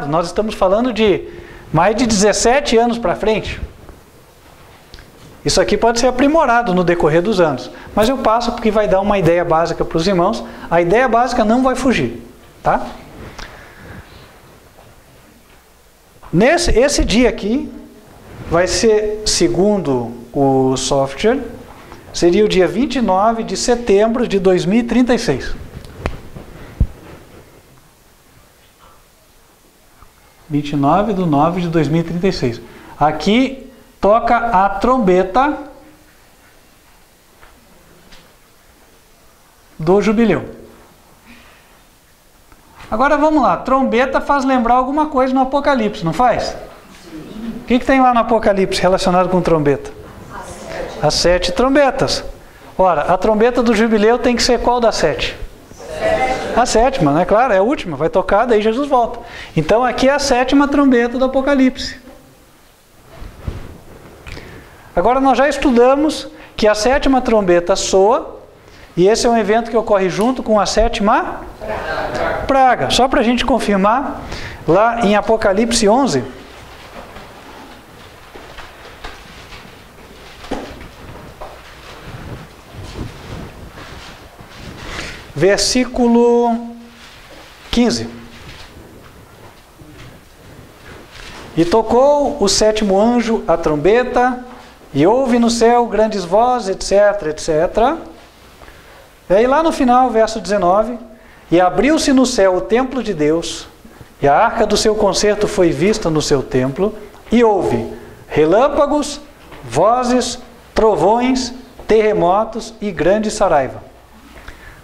Nós estamos falando de mais de 17 anos para frente. Isso aqui pode ser aprimorado no decorrer dos anos. Mas eu passo porque vai dar uma ideia básica para os irmãos. A ideia básica não vai fugir, tá? Esse dia aqui vai ser, segundo o software, seria o dia 29 de setembro de 2036. 29/9/2036. Aqui toca a trombeta do jubileu. Agora vamos lá, trombeta faz lembrar alguma coisa no Apocalipse, não faz? O que tem lá no Apocalipse relacionado com trombeta? As 7 trombetas. Ora, a trombeta do jubileu tem que ser qual das 7? A 7ª, né? Claro, é a última, vai tocar, daí Jesus volta. Então aqui é a 7ª trombeta do Apocalipse. Agora nós já estudamos que a 7ª trombeta soa, e esse é um evento que ocorre junto com a 7ª praga. Só para a gente confirmar, lá em Apocalipse 11, versículo 15. E tocou o 7º anjo a trombeta, e houve no céu grandes vozes, etc, etc. E aí lá no final, verso 19, e abriu-se no céu o templo de Deus, e a arca do seu concerto foi vista no seu templo, e houve relâmpagos, vozes, trovões, terremotos e grande saraiva.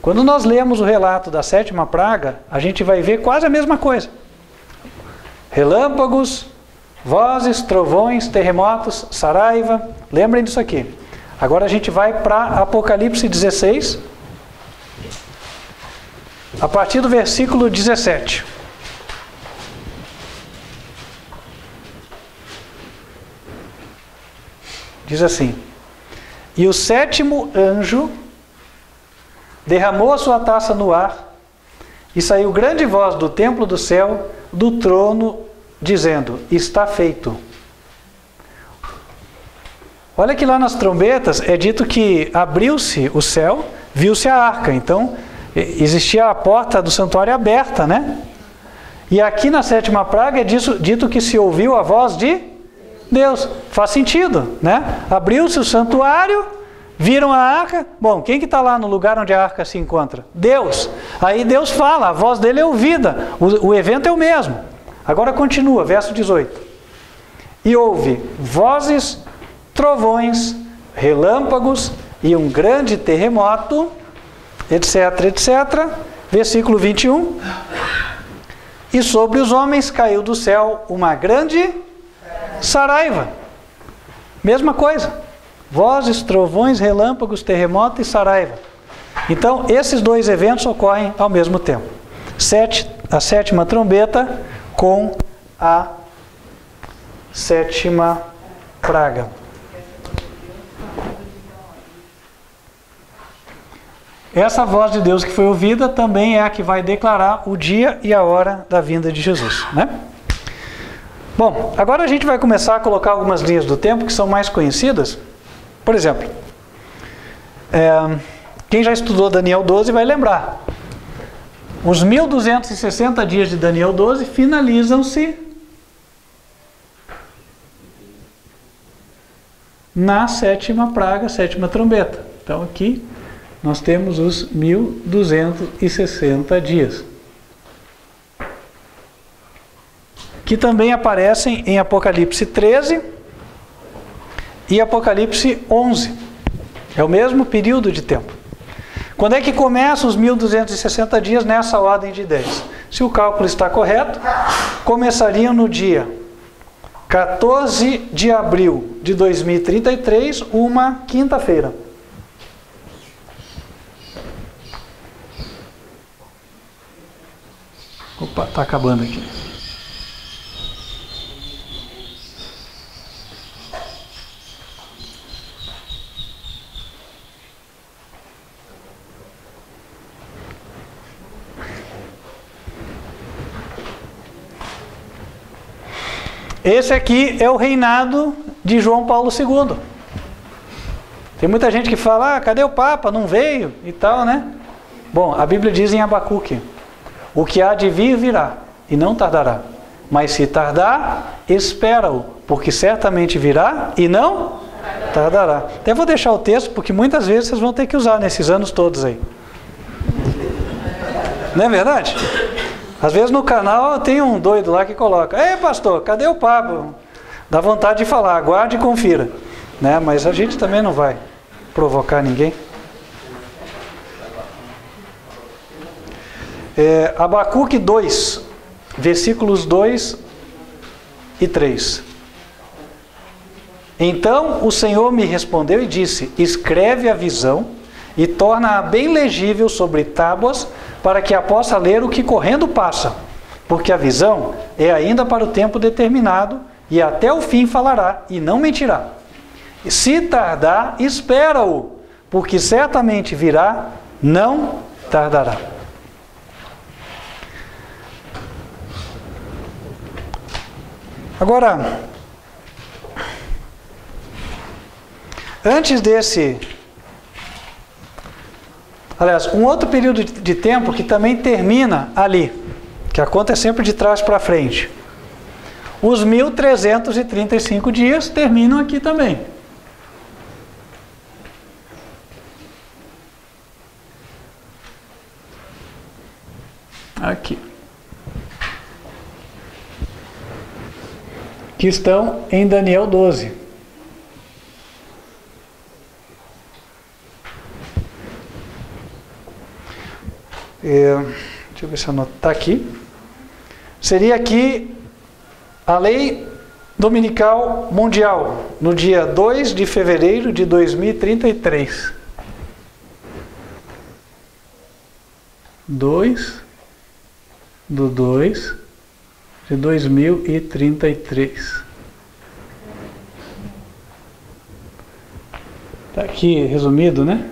Quando nós lemos o relato da 7ª praga, a gente vai ver quase a mesma coisa. Relâmpagos, vozes, trovões, terremotos, saraiva. Lembrem disso aqui. Agora a gente vai para Apocalipse 16, a partir do versículo 17. Diz assim: e o 7º anjo derramou a sua taça no ar, e saiu grande voz do templo do céu, do trono, dizendo: está feito. Olha que lá nas trombetas é dito que abriu-se o céu, viu-se a arca. Então, existia a porta do santuário aberta, né? E aqui na 7ª praga é dito que se ouviu a voz de Deus. Faz sentido, né? Abriu-se o santuário, viram a arca. Bom, quem que está lá no lugar onde a arca se encontra? Deus. Aí Deus fala, a voz dele é ouvida. O evento é o mesmo. Agora continua, verso 18. E houve vozes, trovões, relâmpagos e um grande terremoto, etc, etc. Versículo 21. E sobre os homens caiu do céu uma grande saraiva. Mesma coisa. Vozes, trovões, relâmpagos, terremoto e saraiva. Então, esses dois eventos ocorrem ao mesmo tempo. A 7ª trombeta com a 7ª praga. Essa voz de Deus que foi ouvida também é a que vai declarar o dia e a hora da vinda de Jesus, né? Bom, agora a gente vai começar a colocar algumas linhas do tempo que são mais conhecidas. Por exemplo, quem já estudou Daniel 12 vai lembrar. Os 1260 dias de Daniel 12 finalizam-se na 7ª praga, 7ª trombeta. Então aqui nós temos os 1260 dias. Que também aparecem em Apocalipse 13 e Apocalipse 11. É o mesmo período de tempo. Quando é que começam os 1260 dias nessa ordem de ideias? Se o cálculo está correto, começariam no dia 14 de abril de 2033, uma quinta-feira. Opa, está acabando aqui. Esse aqui é o reinado de João Paulo II. Tem muita gente que fala, cadê o Papa? Não veio e tal, né? Bom, a Bíblia diz em Abacuque, o que há de vir virá, e não tardará. Mas se tardar, espera-o, porque certamente virá e não tardará. Até vou deixar o texto, porque muitas vezes vocês vão ter que usar nesses anos todos aí. Não é verdade? Às vezes no canal tem um doido lá que coloca, ei pastor, cadê o Papa? Dá vontade de falar, aguarde e confira. Né? Mas a gente também não vai provocar ninguém. Abacuque 2, versículos 2 e 3. Então o Senhor me respondeu e disse, escreve a visão e torna-a bem legível sobre tábuas, para que a possa ler o que correndo passa, porque a visão é ainda para o tempo determinado, e até o fim falará, e não mentirá. Se tardar, espera-o, porque certamente virá, não tardará. Agora, antes desse... Aliás, um outro período de tempo que também termina ali, que a conta é sempre de trás para frente. Os 1335 dias terminam aqui também. Aqui. Que estão em Daniel 12. Deixa eu ver se eu anoto. Está aqui. Seria aqui a lei dominical mundial, no dia 2 de fevereiro de 2033. 2 de 2 de 2033. Está aqui resumido, né?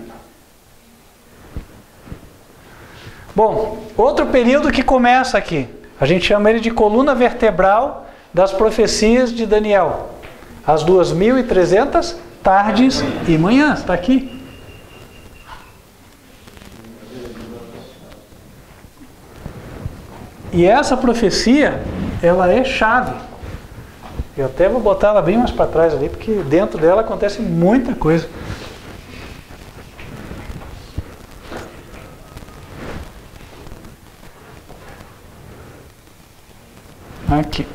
Bom, outro período que começa aqui, a gente chama ele de coluna vertebral das profecias de Daniel. As 2300 tardes e manhãs, está aqui. E essa profecia, ela é chave. Eu até vou botar ela bem mais para trás ali, porque dentro dela acontece muita coisa. Aqui.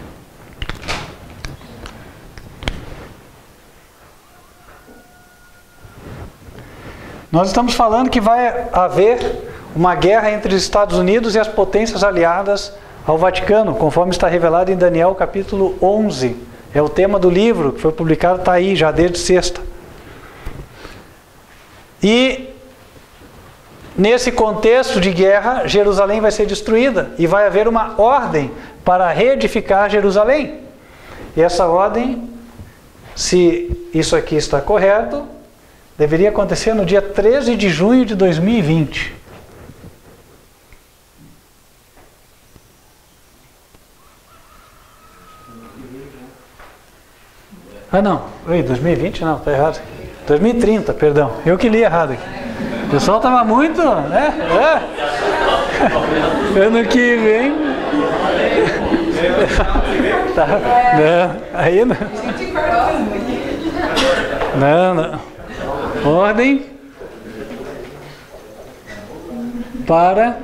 Nós estamos falando que vai haver uma guerra entre os Estados Unidos e as potências aliadas ao Vaticano, conforme está revelado em Daniel capítulo 11. É o tema do livro que foi publicado, está aí já desde sexta. E nesse contexto de guerra, Jerusalém vai ser destruída e vai haver uma ordem para reedificar Jerusalém. E essa ordem, se isso aqui está correto, deveria acontecer no dia 13 de junho de 2020. Ah, não. Oi, 2020 não, está errado. 2030, perdão. Eu que li errado aqui. O pessoal estava muito, né? Ano que vem. Tá. Não, aí não. Não. Ordem para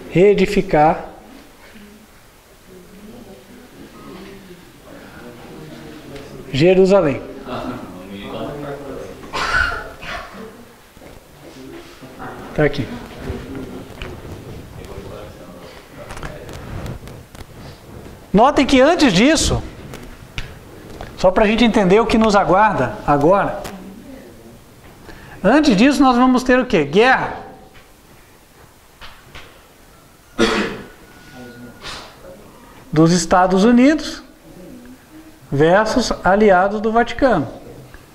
reedificar Jerusalém. Está aqui. Notem que antes disso, só para a gente entender o que nos aguarda agora, antes disso nós vamos ter o quê? Guerra. Dos Estados Unidos versus aliados do Vaticano.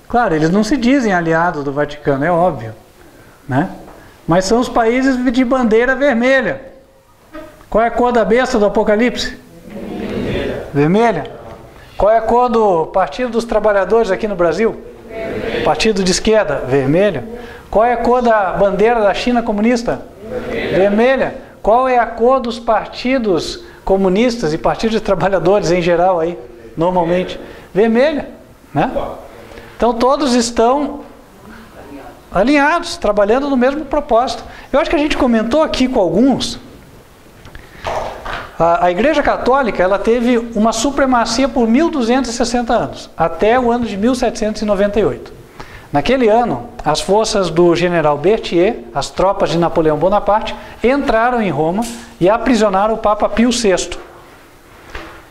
Claro, eles não se dizem aliados do Vaticano, é óbvio, né? Mas são os países de bandeira vermelha. Qual é a cor da besta do Apocalipse? Vermelha. Vermelha. Qual é a cor do Partido dos Trabalhadores aqui no Brasil? Vermelha. Partido de esquerda? Vermelha. Qual é a cor da bandeira da China comunista? Vermelha. Vermelha. Qual é a cor dos partidos comunistas e partidos de trabalhadores em geral aí, normalmente? Vermelha, né? Então todos estão alinhados, trabalhando no mesmo propósito. Eu acho que a gente comentou aqui com alguns. A Igreja Católica, ela teve uma supremacia por 1260 anos, até o ano de 1798. Naquele ano, as forças do general Berthier, as tropas de Napoleão Bonaparte, entraram em Roma e aprisionaram o Papa Pio VI.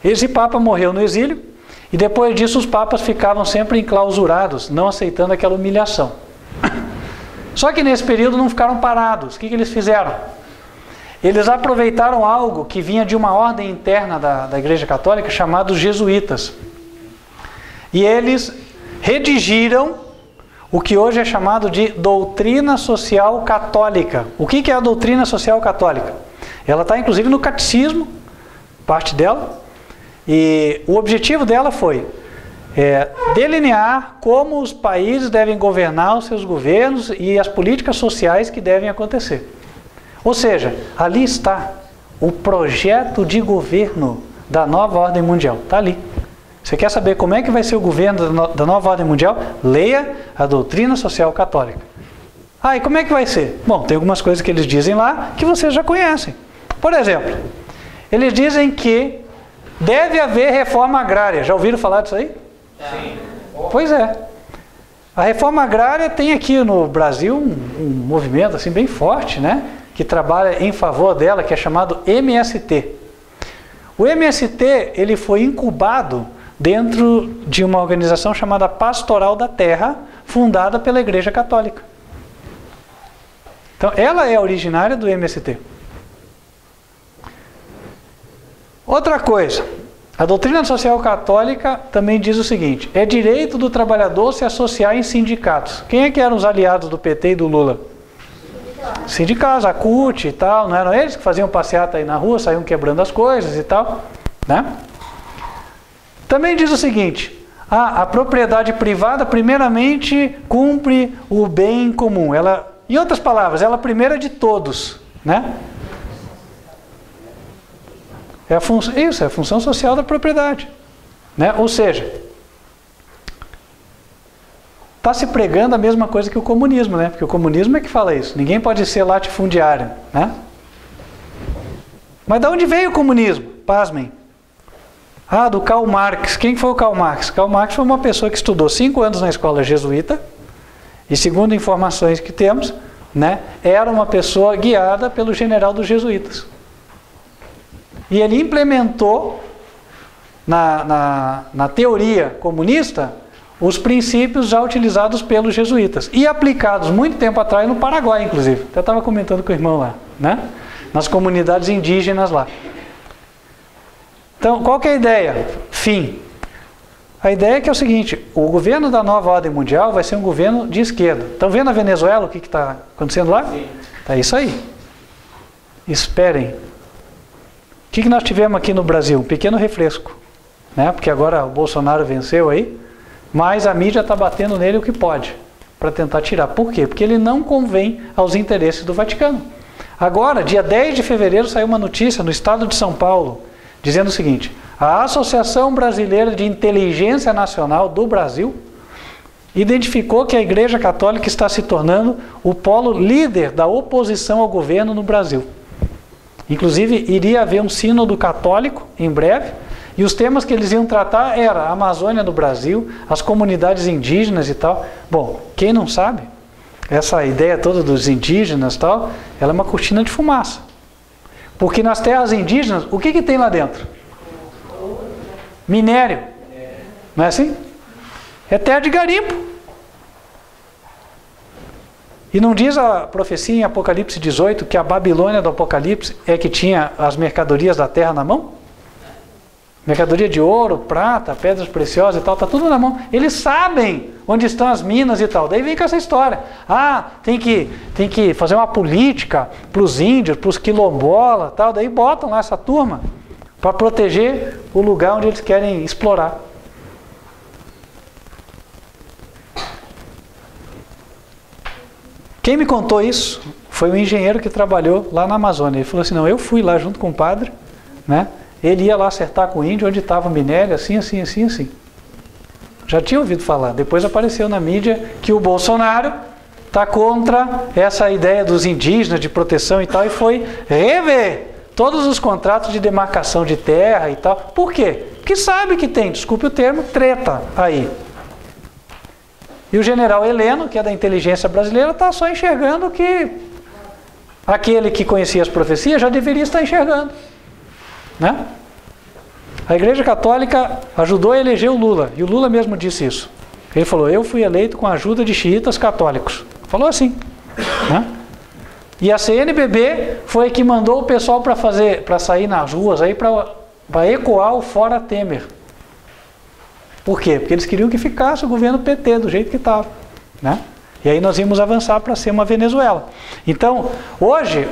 Esse Papa morreu no exílio e depois disso os papas ficavam sempre enclausurados, não aceitando aquela humilhação. Só que nesse período não ficaram parados. O que eles fizeram? Eles aproveitaram algo que vinha de uma ordem interna da Igreja Católica, chamada os jesuítas. E eles redigiram o que hoje é chamado de doutrina social católica. O que é a doutrina social católica? Ela está inclusive no catecismo, parte dela, e o objetivo dela foi delinear como os países devem governar os seus governos e as políticas sociais que devem acontecer. Ou seja, ali está o projeto de governo da nova ordem mundial. Está ali. Você quer saber como é que vai ser o governo da nova ordem mundial? Leia a doutrina social católica. E como é que vai ser? Bom, tem algumas coisas que eles dizem lá que vocês já conhecem. Por exemplo, eles dizem que deve haver reforma agrária. Já ouviram falar disso aí? Sim. Pois é. A reforma agrária tem aqui no Brasil um movimento assim bem forte, né? Que trabalha em favor dela, que é chamado MST. O MST, ele foi incubado dentro de uma organização chamada Pastoral da Terra, fundada pela Igreja Católica. Então, ela é originária do MST. Outra coisa, a doutrina social católica também diz o seguinte: é direito do trabalhador se associar em sindicatos. Quem é que eram os aliados do PT e do Lula? Sindicatos, a CUT e tal, não eram eles que faziam passeata aí na rua, saíam quebrando as coisas e tal, né? Também diz o seguinte: a propriedade privada primeiramente cumpre o bem comum. Ela, em outras palavras, ela primeira de todos, né? Isso é a função social da propriedade, né? Ou seja, está se pregando a mesma coisa que o comunismo, né? Porque o comunismo é que fala isso. Ninguém pode ser latifundiário, né? Mas de onde veio o comunismo? Pasmem. Do Karl Marx. Quem foi o Karl Marx? Karl Marx foi uma pessoa que estudou 5 anos na escola jesuíta e, segundo informações que temos, né, era uma pessoa guiada pelo general dos jesuítas. E ele implementou na teoria comunista os princípios já utilizados pelos jesuítas e aplicados muito tempo atrás no Paraguai, inclusive. Até estava comentando com o irmão lá, né? Nas comunidades indígenas lá. Então, qual que é a ideia? Fim. A ideia é que é o seguinte: o governo da nova ordem mundial vai ser um governo de esquerda. Estão vendo a Venezuela, o que está acontecendo lá? Sim. É isso aí. Esperem. O que nós tivemos aqui no Brasil? Um pequeno refresco, né? Porque agora o Bolsonaro venceu aí, mas a mídia está batendo nele o que pode, para tentar tirar. Por quê? Porque ele não convém aos interesses do Vaticano. Agora, dia 10 de fevereiro, saiu uma notícia no estado de São Paulo, dizendo o seguinte: a Associação Brasileira de Inteligência Nacional do Brasil identificou que a Igreja Católica está se tornando o polo líder da oposição ao governo no Brasil. Inclusive, iria haver um sínodo católico em breve, e os temas que eles iam tratar eram a Amazônia do Brasil, as comunidades indígenas e tal. Bom, quem não sabe, essa ideia toda dos indígenas e tal, ela é uma cortina de fumaça. Porque nas terras indígenas, o que tem lá dentro? Minério. Não é assim? É terra de garimpo. E não diz a profecia em Apocalipse 18 que a Babilônia do Apocalipse é que tinha as mercadorias da terra na mão? Mercadoria de ouro, prata, pedras preciosas e tal, está tudo na mão. Eles sabem onde estão as minas e tal. Daí vem com essa história. Tem que fazer uma política para os índios, para os quilombolas e tal. Daí botam lá essa turma para proteger o lugar onde eles querem explorar. Quem me contou isso foi um engenheiro que trabalhou lá na Amazônia. Ele falou assim, não, eu fui lá junto com o padre, né? Ele ia lá acertar com o índio onde estava o minério, assim, assim, assim, assim. Já tinha ouvido falar. Depois apareceu na mídia que o Bolsonaro está contra essa ideia dos indígenas, de proteção e tal, e foi rever todos os contratos de demarcação de terra e tal. Por quê? Porque sabe que tem, desculpe o termo, treta aí. E o general Heleno, que é da inteligência brasileira, está só enxergando que aquele que conhecia as profecias já deveria estar enxergando, né? A Igreja Católica ajudou a eleger o Lula, e o Lula mesmo disse isso. Ele falou, eu fui eleito com a ajuda de xiitas católicos. Falou assim, né? E a CNBB foi que mandou o pessoal para sair nas ruas aí para ecoar o Fora Temer. Por quê? Porque eles queriam que ficasse o governo PT do jeito que estava, né? E aí nós íamos avançar para ser uma Venezuela. Então, hoje,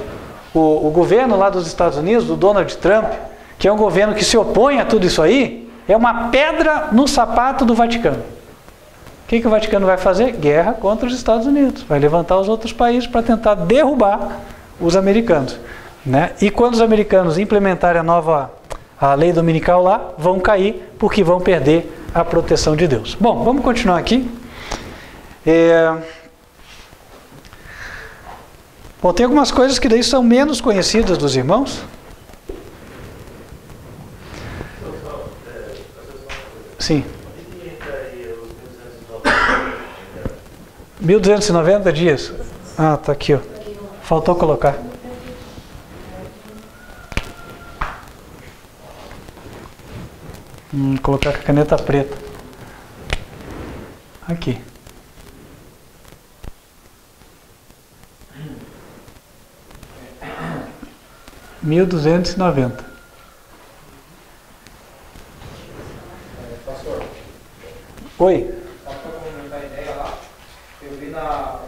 o governo lá dos Estados Unidos, do Donald Trump, que é um governo que se opõe a tudo isso aí, é uma pedra no sapato do Vaticano. O que o Vaticano vai fazer? Guerra contra os Estados Unidos. Vai levantar os outros países para tentar derrubar os americanos, né? E quando os americanos implementarem a lei dominical lá, vão cair porque vão perder a proteção de Deus. Bom, vamos continuar aqui. Bom, tem algumas coisas que daí são menos conhecidas dos irmãos. Sim. 1290 dias. Ah, tá aqui, ó. Faltou colocar. Colocar com a caneta preta. Aqui. (1290). Pastor. Oi. Só para complementar a ideia lá, eu vi na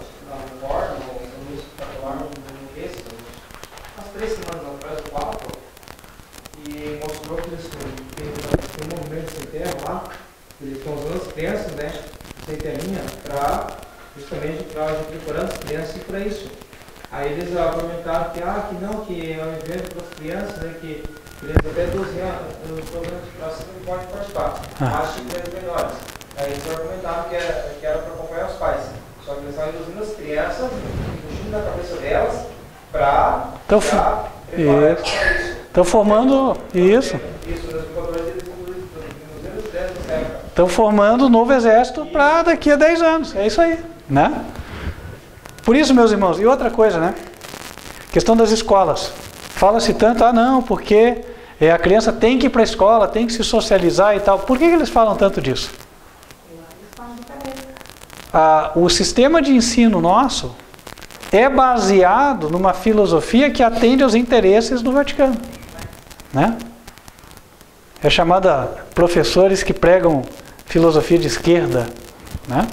Record, no espetacular, no texto, umas 3 semanas atrás, 4, e mostrou que eles tem um movimento sem terra lá, eles estão usando as crianças, né, sem terrinha, justamente para preparando as crianças para isso. Aí eles argumentaram que que é um evento para as crianças, né, que crianças até 12 anos, os programas para cima não podem participar, mas de crianças menores. Aí eles argumentaram que era para acompanhar os pais. Só que eles estavam induzindo as crianças, puxando na cabeça delas, para preparar isso. Estão formando isso. Estão formando um novo exército para daqui a 10 anos. É isso aí, né? Por isso, meus irmãos, e outra coisa, né? Questão das escolas. Fala-se tanto, não, porque a criança tem que ir para a escola, tem que se socializar e tal. Por que eles falam tanto disso? O sistema de ensino nosso é baseado numa filosofia que atende aos interesses do Vaticano, né? É chamada professores que pregam filosofia de esquerda, né?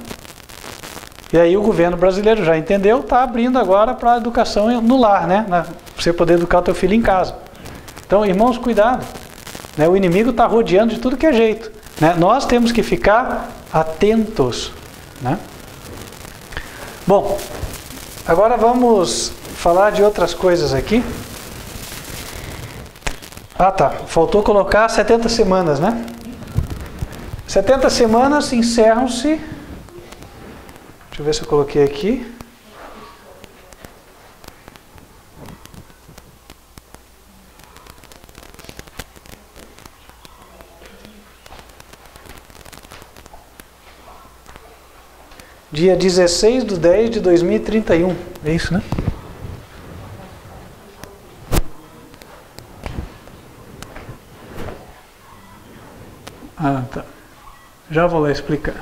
E aí o governo brasileiro já entendeu, está abrindo agora para a educação no lar, né? Para você poder educar o teu filho em casa. Então, irmãos, cuidado, né? O inimigo está rodeando de tudo que é jeito, né? Nós temos que ficar atentos, né? Bom, agora vamos falar de outras coisas aqui. Tá, faltou colocar 70 semanas, né? 70 semanas encerram-se. Deixa eu ver se eu coloquei aqui. Dia 16/10/2031. É isso, né? Tá. Já vou lá explicar.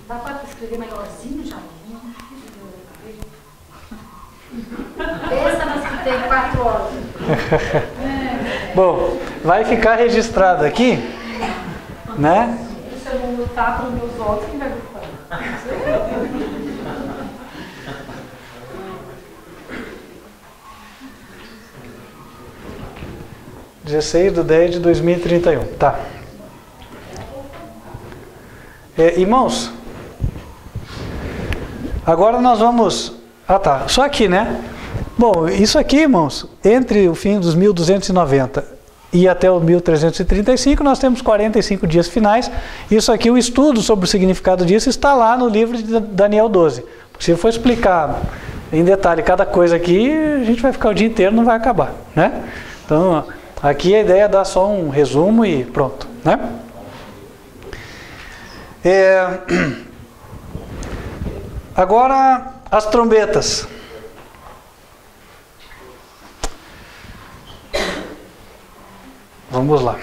Dá para escrever melhorzinho já? Pensa nas que tem 4 horas. Bom, vai ficar registrado aqui, né? Se eu não lutar para os meus outros, quem vai lutar? 16/10/2031. Tá. Irmãos, agora nós vamos... Ah, tá. Só aqui, né? Bom, isso aqui, irmãos, entre o fim dos 1290 e até o 1335, nós temos 45 dias finais. Isso aqui, o estudo sobre o significado disso está lá no livro de Daniel 12. Porque se eu for explicar em detalhe cada coisa aqui, a gente vai ficar o dia inteiro, não vai acabar, né? Então, aqui a ideia é dar só um resumo e pronto, né? Agora, as trombetas. Vamos lá.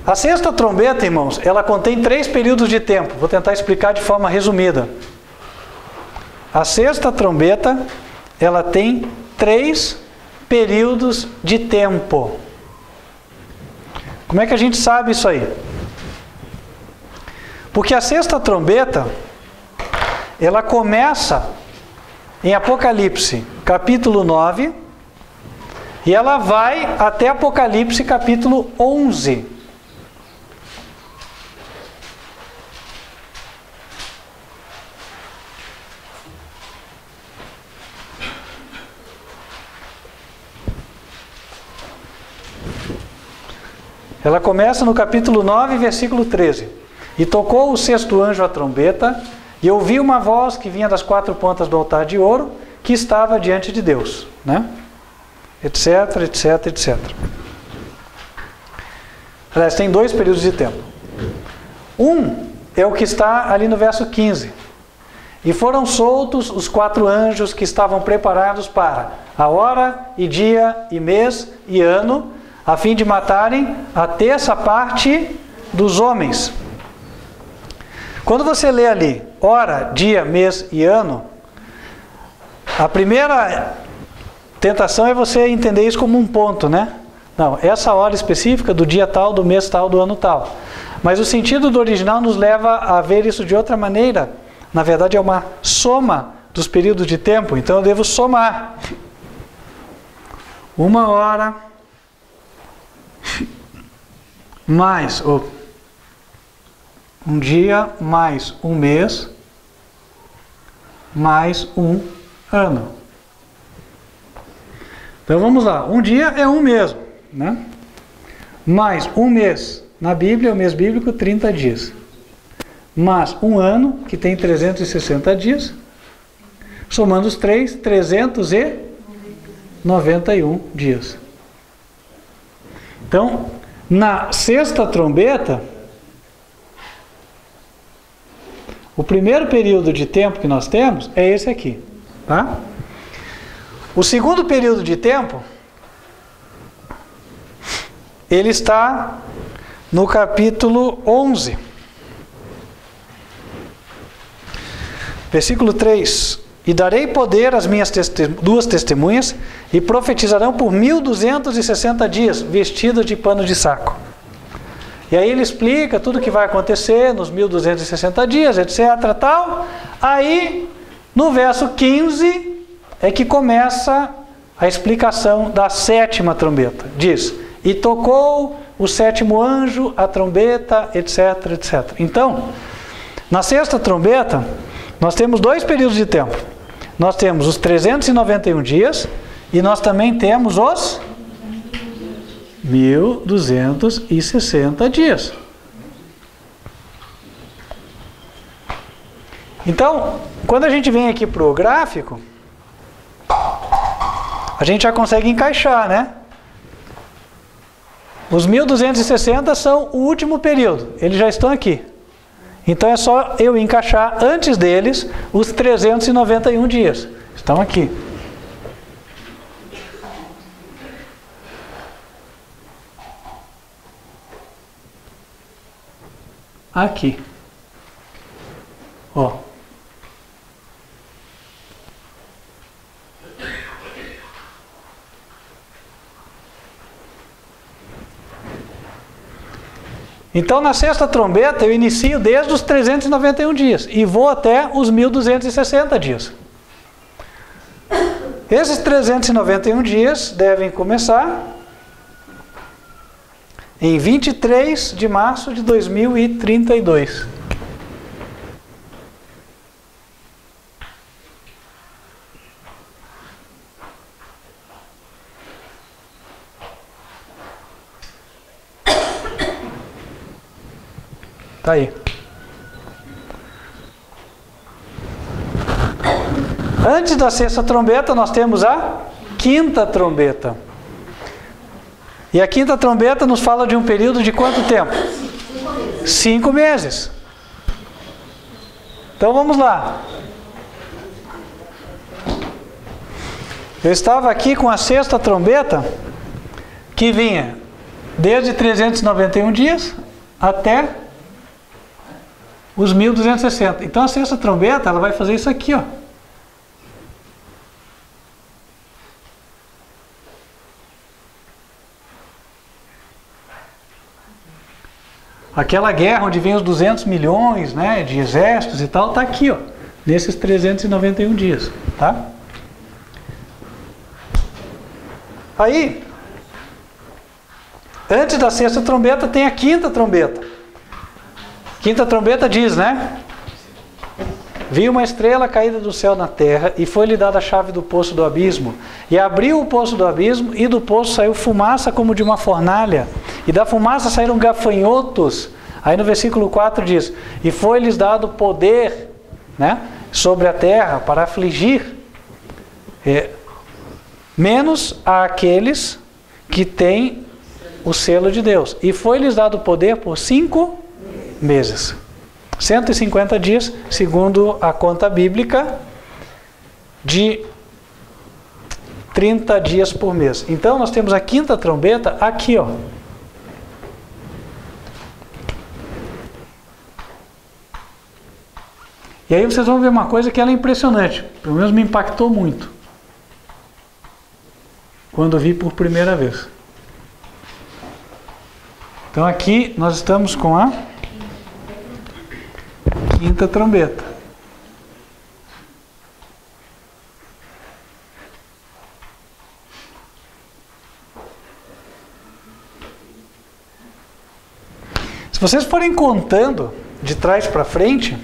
A sexta trombeta, irmãos, ela contém 3 períodos de tempo. Vou tentar explicar de forma resumida. A sexta trombeta, ela tem 3 períodos de tempo. Como é que a gente sabe isso aí? Porque a sexta trombeta, ela começa em Apocalipse, capítulo 9, e ela vai até Apocalipse, capítulo 11. Ela começa no capítulo 9, versículo 13. E tocou o sexto anjo a trombeta, e ouvi uma voz que vinha das 4 pontas do altar de ouro, que estava diante de Deus, né? Etc, etc, etc. Aliás, tem 2 períodos de tempo. Um é o que está ali no verso 15. E foram soltos os 4 anjos que estavam preparados para a hora, e dia, e mês, e ano, a fim de matarem a terça parte dos homens. Quando você lê ali, hora, dia, mês e ano, a primeira tentação é você entender isso como um ponto, né? Não, essa hora específica do dia tal, do mês tal, do ano tal. Mas o sentido do original nos leva a ver isso de outra maneira. Na verdade é uma soma dos períodos de tempo, então eu devo somar. 1 hora mais um dia mais um mês mais um ano. Então vamos lá, um dia é um mesmo, né? Mais um mês, na Bíblia, o mês bíblico, 30 dias. Mais um ano, que tem 360 dias, somando os 3, 391 dias. Então, na sexta trombeta, o primeiro período de tempo que nós temos é esse aqui, tá? O segundo período de tempo, ele está no capítulo 11. Versículo 3. E darei poder às minhas 2 testemunhas, e profetizarão por 1260 dias, vestidas de pano de saco. E aí ele explica tudo o que vai acontecer nos 1260 dias, etc. tal. Aí, no verso 15, é que começa a explicação da sétima trombeta. Diz, e tocou o 7º anjo a trombeta, etc, etc. Então, na sexta trombeta, nós temos 2 períodos de tempo. Nós temos os 391 dias e nós também temos os 1260 dias. Então, quando a gente vem aqui para o gráfico, a gente já consegue encaixar, né? Os 1260 são o último período, eles já estão aqui. Então é só eu encaixar antes deles os 391 dias. Estão aqui. Aqui. Ó. Então, na sexta trombeta, eu inicio desde os 391 dias e vou até os 1260 dias. Esses 391 dias devem começar em 23 de março de 2032. Tá aí. Antes da sexta trombeta, nós temos a quinta trombeta. E a quinta trombeta nos fala de um período de quanto tempo? 5 meses. Então vamos lá. Eu estava aqui com a sexta trombeta, que vinha desde 391 dias até os 1260. Então a sexta trombeta, ela vai fazer isso aqui, ó. Aquela guerra onde vem os 200 milhões, né, de exércitos e tal, está aqui, ó, nesses 391 dias, tá? Aí, antes da sexta trombeta tem a quinta trombeta. Quinta trombeta diz, né? Vi uma estrela caída do céu na terra, e foi-lhe dada a chave do poço do abismo. E abriu o poço do abismo, e do poço saiu fumaça como de uma fornalha, e da fumaça saíram gafanhotos. Aí no versículo 4 diz, e foi-lhes dado poder, né, sobre a terra para afligir, menos àqueles que têm o selo de Deus. E foi-lhes dado poder por 5 meses. 150 dias, segundo a conta bíblica, de 30 dias por mês. Então nós temos a quinta trombeta aqui, ó. E aí vocês vão ver uma coisa que ela é impressionante. Pelo menos me impactou muito quando eu vi por primeira vez. Então aqui nós estamos com a quinta trombeta. Se vocês forem contando de trás para frente,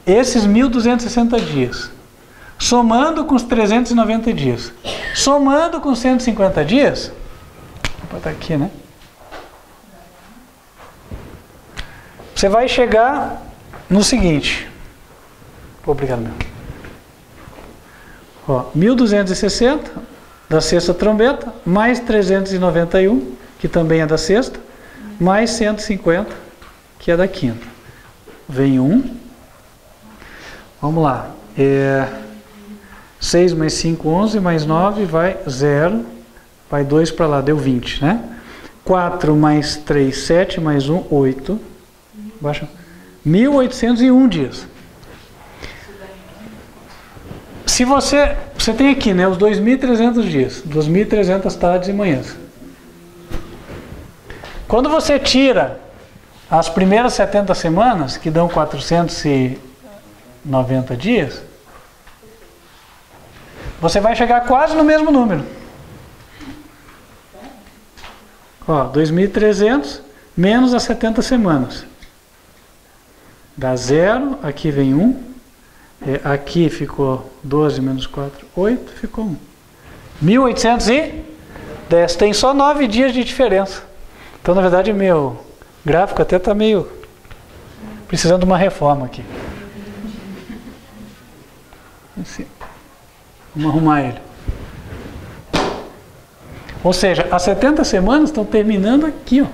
esses 1260 dias, somando com os 390 dias, somando com 150 dias, vou botar aqui, né? Você vai chegar no seguinte. Obrigado, meu. Ó, 1260 da sexta trombeta, mais 391, que também é da sexta, mais 150, que é da quinta. Vem 1. Vamos lá. 6 mais 5, 11, mais 9, vai 0. Vai 2 para lá, deu 20, né? 4 mais 3, 7, mais 1, 8. Baixa. 1801 dias. Se você tem aqui, né, os 2.300 dias, 2.300 tardes e manhãs. Quando você tira as primeiras 70 semanas, que dão 490 dias, você vai chegar quase no mesmo número. Ó, 2.300 menos as 70 semanas. Dá 0, aqui vem 1. Aqui ficou 12 menos 4, 8, ficou 1. 1810. Tem só 9 dias de diferença. Então, na verdade, meu gráfico até está meio precisando de uma reforma aqui. Assim. Vamos arrumar ele. Ou seja, as 70 semanas estão terminando aqui, ó.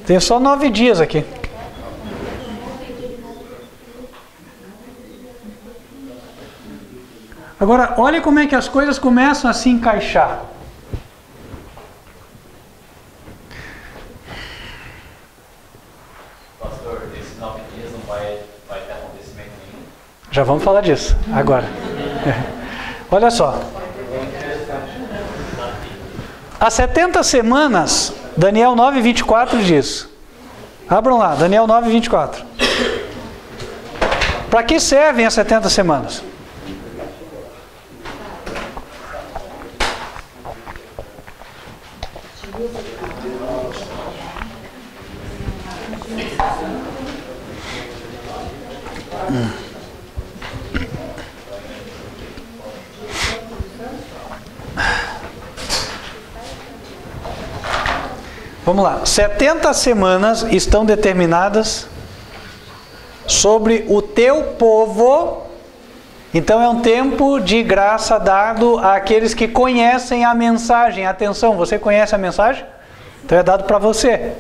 Tem só 9 dias aqui. Agora, olha como é que as coisas começam a se encaixar. Pastor, esses 9 dias não vai ter acontecimento nenhum? Já vamos falar disso agora. Olha só. As 70 semanas, Daniel 9:24 diz Abram lá, Daniel 9, 24. Para que servem as 70 semanas? Vamos lá, 70 semanas estão determinadas sobre o teu povo, então é um tempo de graça dado àqueles que conhecem a mensagem. Atenção, você conhece a mensagem? Então é dado para você.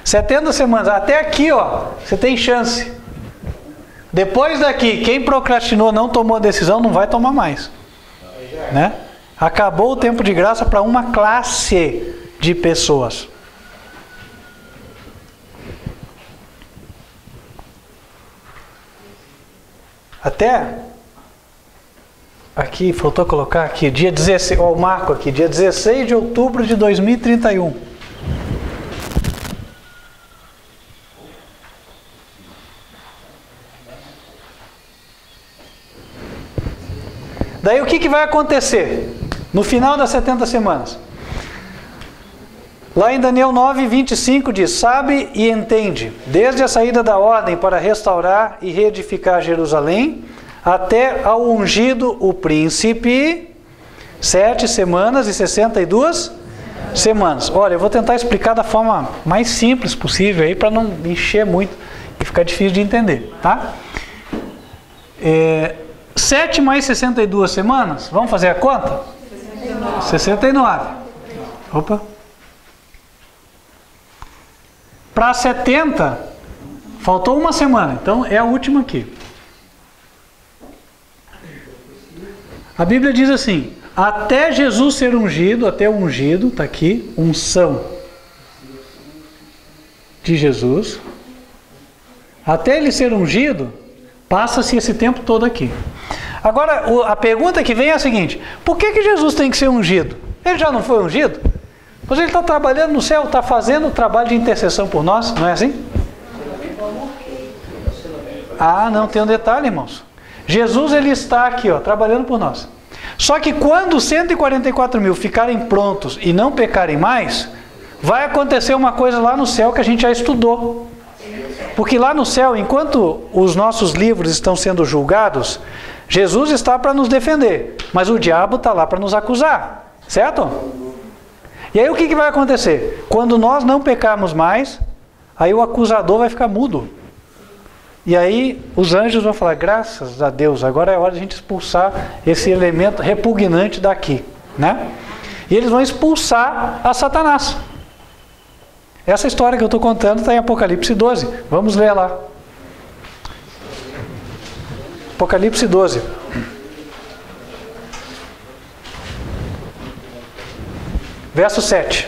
70 semanas, até aqui ó, você tem chance. Depois daqui, quem procrastinou, não tomou a decisão, não vai tomar mais. Né? Acabou o tempo de graça para uma classe de pessoas. Até aqui, faltou colocar aqui, dia 16, ó, o marco aqui, dia 16 de outubro de 2031. Daí o que vai acontecer no final das 70 semanas? Lá em Daniel 9, 25 diz: sabe e entende, desde a saída da ordem para restaurar e reedificar Jerusalém, até ao ungido o príncipe, 7 semanas e 62 semanas. Olha, eu vou tentar explicar da forma mais simples possível aí, para não encher muito e ficar difícil de entender, tá? 7 mais 62 semanas, vamos fazer a conta? 69. Opa. Para 70, faltou uma semana, então é a última aqui. A Bíblia diz assim: até Jesus ser ungido, até o ungido, está aqui, unção de Jesus, até ele ser ungido, passa-se esse tempo todo aqui. Agora, a pergunta que vem é a seguinte: por que Jesus tem que ser ungido? Ele já não foi ungido? Pois ele está trabalhando no céu, está fazendo o trabalho de intercessão por nós, não é assim? Ah, não, tem um detalhe, irmãos. Jesus, ele está aqui, ó, trabalhando por nós. Só que quando 144 mil ficarem prontos e não pecarem mais, vai acontecer uma coisa lá no céu que a gente já estudou. Porque lá no céu, enquanto os nossos livros estão sendo julgados, Jesus está para nos defender, mas o diabo está lá para nos acusar, certo? E aí o que vai acontecer? Quando nós não pecarmos mais, aí o acusador vai ficar mudo. E aí os anjos vão falar: graças a Deus, agora é hora de a gente expulsar esse elemento repugnante daqui, né? E eles vão expulsar a Satanás. Essa história que eu estou contando está em Apocalipse 12. Vamos ler lá. Apocalipse 12. Verso 7.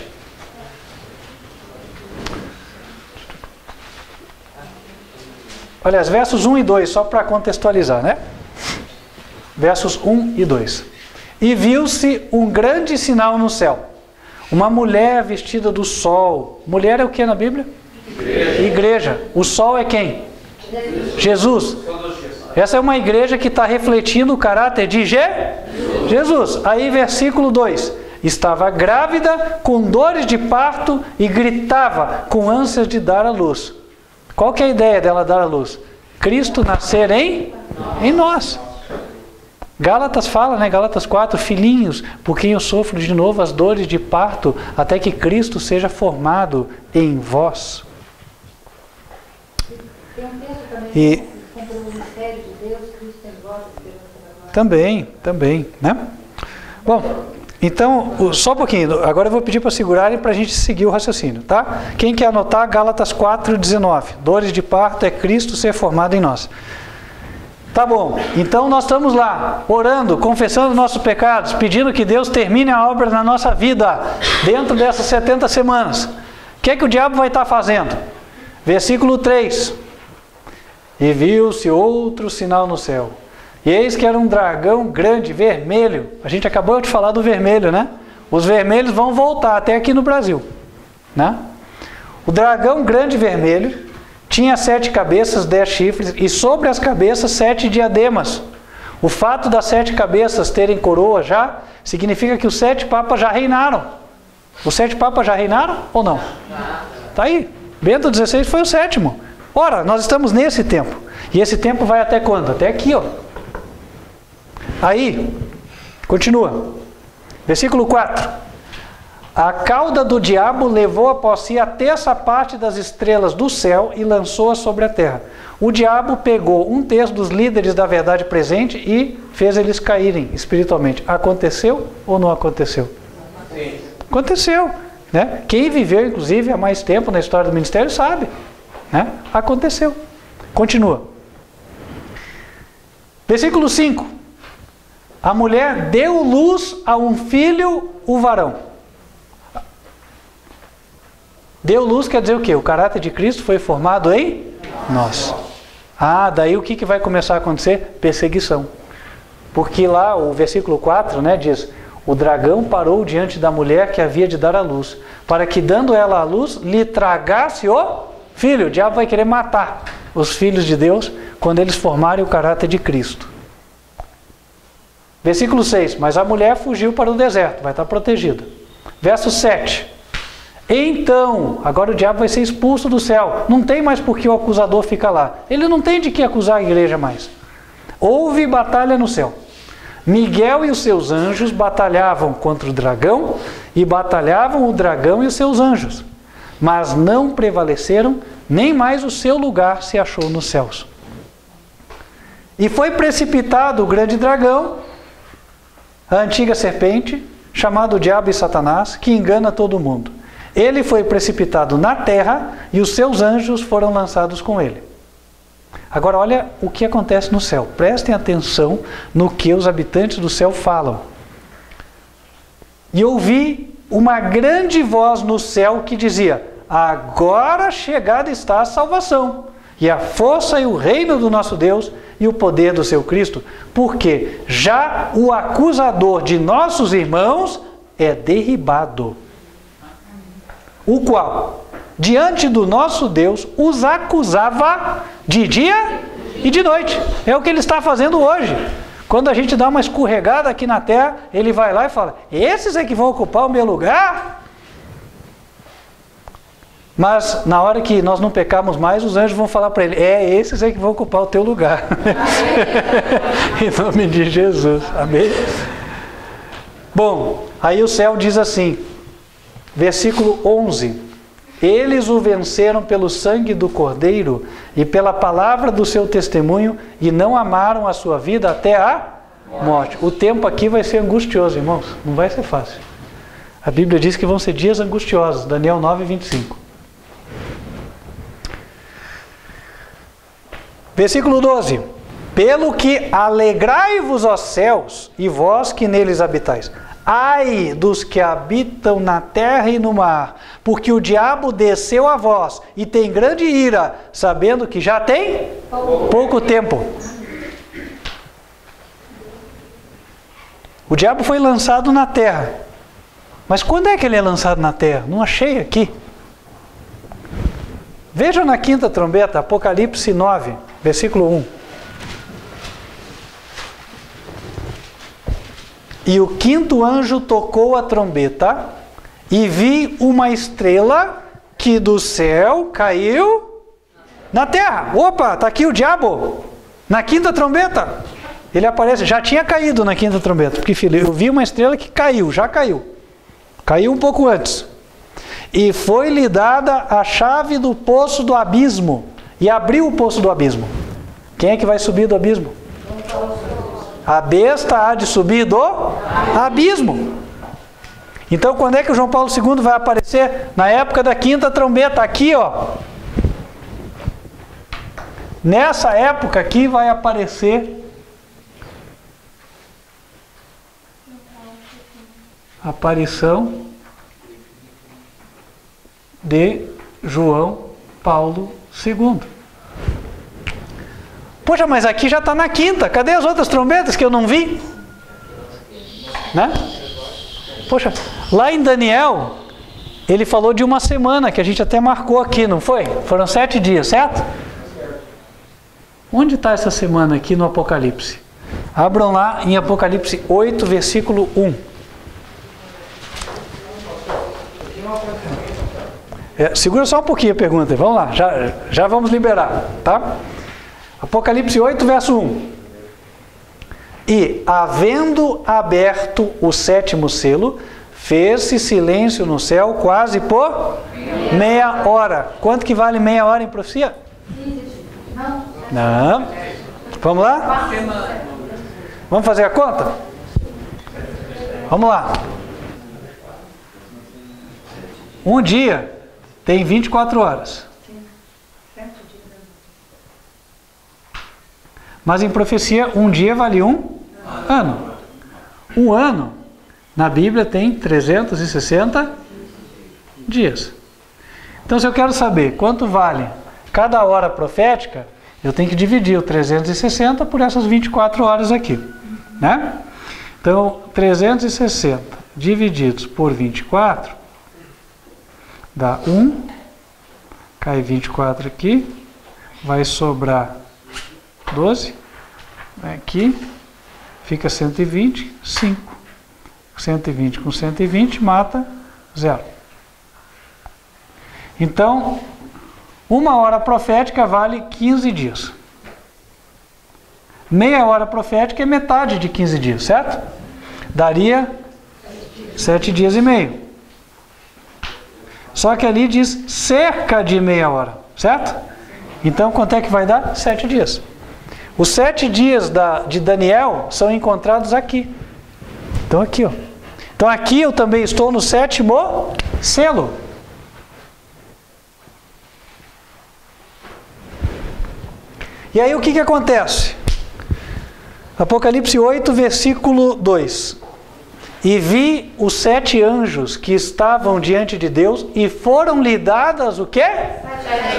Aliás, versos 1 e 2, só para contextualizar, né? Versos 1 e 2. E viu-se um grande sinal no céu. Uma mulher vestida do sol. Mulher é o que na Bíblia? Igreja. O sol é quem? Jesus. Essa é uma igreja que está refletindo o caráter de Jesus. Aí versículo 2. Estava grávida, com dores de parto, e gritava com ânsias de dar à luz. Qual que é a ideia dela dar à luz? Cristo nascer em nós. Gálatas fala, né? Gálatas 4, filhinhos, por quem eu sofro de novo as dores de parto, até que Cristo seja formado em vós. Tem um texto também, E pelo mistério de Deus, Cristo em vós, a esperança da glória. Também, né? Bom, então, só um pouquinho, agora eu vou pedir para segurarem para a gente seguir o raciocínio, tá? Quem quer anotar, Gálatas 4, 19. Dores de parto é Cristo ser formado em nós. Tá bom, então nós estamos lá, orando, confessando nossos pecados, pedindo que Deus termine a obra na nossa vida, dentro dessas 70 semanas. O que é que o diabo vai estar fazendo? Versículo 3. E viu-se outro sinal no céu. E eis que era um dragão grande, vermelho. A gente acabou de falar do vermelho, né? Os vermelhos vão voltar até aqui no Brasil, né? O dragão grande vermelho, Tinha 7 cabeças, 10 chifres, e sobre as cabeças 7 diademas. O fato das 7 cabeças terem coroa já, significa que os 7 papas já reinaram. Os 7 papas já reinaram ou não? Está aí. Bento XVI foi o 7º. Ora, nós estamos nesse tempo. E esse tempo vai até quando? Até aqui, ó. Aí, continua. Versículo 4. A cauda do diabo levou após si a terça parte das estrelas do céu e lançou-a sobre a terra. O diabo pegou 1/3 dos líderes da verdade presente e fez eles caírem espiritualmente. Aconteceu ou não aconteceu? Sim. Aconteceu. Né? Quem viveu, inclusive, há mais tempo na história do ministério sabe. Né? Aconteceu. Continua. Versículo 5. A mulher deu luz a um filho, o varão. Deu luz quer dizer o quê? O caráter de Cristo foi formado em nós. Ah, daí o que vai começar a acontecer? Perseguição. Porque lá o versículo 4, né, diz: o dragão parou diante da mulher que havia de dar à luz, para que, dando ela à luz, lhe tragasse o filho. O diabo vai querer matar os filhos de Deus quando eles formarem o caráter de Cristo. Versículo 6. Mas a mulher fugiu para o deserto, vai estar protegida. Verso 7. Então, agora o diabo vai ser expulso do céu. Não tem mais por que o acusador ficar lá. Ele não tem de que acusar a igreja mais. Houve batalha no céu. Miguel e os seus anjos batalhavam contra o dragão, e batalhavam o dragão e os seus anjos. Mas não prevaleceram, nem mais o seu lugar se achou nos céus. E foi precipitado o grande dragão, a antiga serpente, chamado Diabo e Satanás, que engana todo mundo. Ele foi precipitado na terra e os seus anjos foram lançados com ele. Agora olha o que acontece no céu. Prestem atenção no que os habitantes do céu falam. E ouvi uma grande voz no céu que dizia: agora chegada está a salvação, e a força e o reino do nosso Deus e o poder do seu Cristo, porque já o acusador de nossos irmãos é derribado, o qual, diante do nosso Deus, os acusava de dia e de noite. É o que ele está fazendo hoje. Quando a gente dá uma escorregada aqui na terra, ele vai lá e fala: esses é que vão ocupar o meu lugar? Mas na hora que nós não pecarmos mais, os anjos vão falar para ele: esses é que vão ocupar o teu lugar. Em nome de Jesus. Amém? Bom, aí o céu diz assim, versículo 11: eles o venceram pelo sangue do Cordeiro e pela palavra do seu testemunho, e não amaram a sua vida até a morte. O tempo aqui vai ser angustioso, irmãos. Não vai ser fácil. A Bíblia diz que vão ser dias angustiosos. Daniel 9, 25. Versículo 12. Pelo que alegrai-vos, ó céus, e vós que neles habitais. Ai dos que habitam na terra e no mar, porque o diabo desceu a vós e tem grande ira, sabendo que já tem pouco tempo. O diabo foi lançado na terra. Mas quando é que ele é lançado na terra? Não achei aqui. Vejam na quinta trombeta, Apocalipse 9, versículo 1. E o quinto anjo tocou a trombeta, e vi uma estrela que do céu caiu na terra. Opa, está aqui o diabo, na quinta trombeta. Ele aparece, já tinha caído na quinta trombeta, porque filho, eu vi uma estrela que caiu, já caiu. Caiu um pouco antes. E foi-lhe dada a chave do poço do abismo, e abriu o poço do abismo. Quem é que vai subir do abismo? A besta há de subir do abismo. Então, quando é que o João Paulo II vai aparecer? Na época da quinta trombeta, aqui, ó. Nessa época aqui vai aparecer a aparição de João Paulo II. Poxa, mas aqui já está na quinta. Cadê as outras trombetas que eu não vi? Né? Poxa, lá em Daniel, ele falou de uma semana, que a gente até marcou aqui, não foi? Foram 7 dias, certo? Onde está essa semana aqui no Apocalipse? Abram lá em Apocalipse 8, versículo 1. Segura só um pouquinho a pergunta, vamos lá, já vamos liberar, tá? Apocalipse 8, verso 1. E, havendo aberto o 7º selo, fez-se silêncio no céu quase por meia hora. Quanto que vale meia hora em profecia? Não. Vamos lá? Vamos fazer a conta? Vamos lá. Um dia tem 24 horas. Mas em profecia, um dia vale um ano. Um ano, na Bíblia, tem 360 dias. Então, se eu quero saber quanto vale cada hora profética, eu tenho que dividir o 360 por essas 24 horas aqui, né? Então, 360 divididos por 24 dá 1, cai 24 aqui, vai sobrar 12, aqui, fica 120, 5. 120 com 120 mata 0. Então, uma hora profética vale 15 dias. Meia hora profética é metade de 15 dias, certo? Daria 7 dias e meio. Só que ali diz cerca de meia hora, certo? Então, quanto é que vai dar? 7 dias. Os 7 dias de Daniel são encontrados aqui. Então, aqui, ó. Então, aqui eu também estou no 7º selo. E aí, o que acontece? Apocalipse 8, versículo 2. E vi os 7 anjos que estavam diante de Deus e foram-lhe dadas o quê?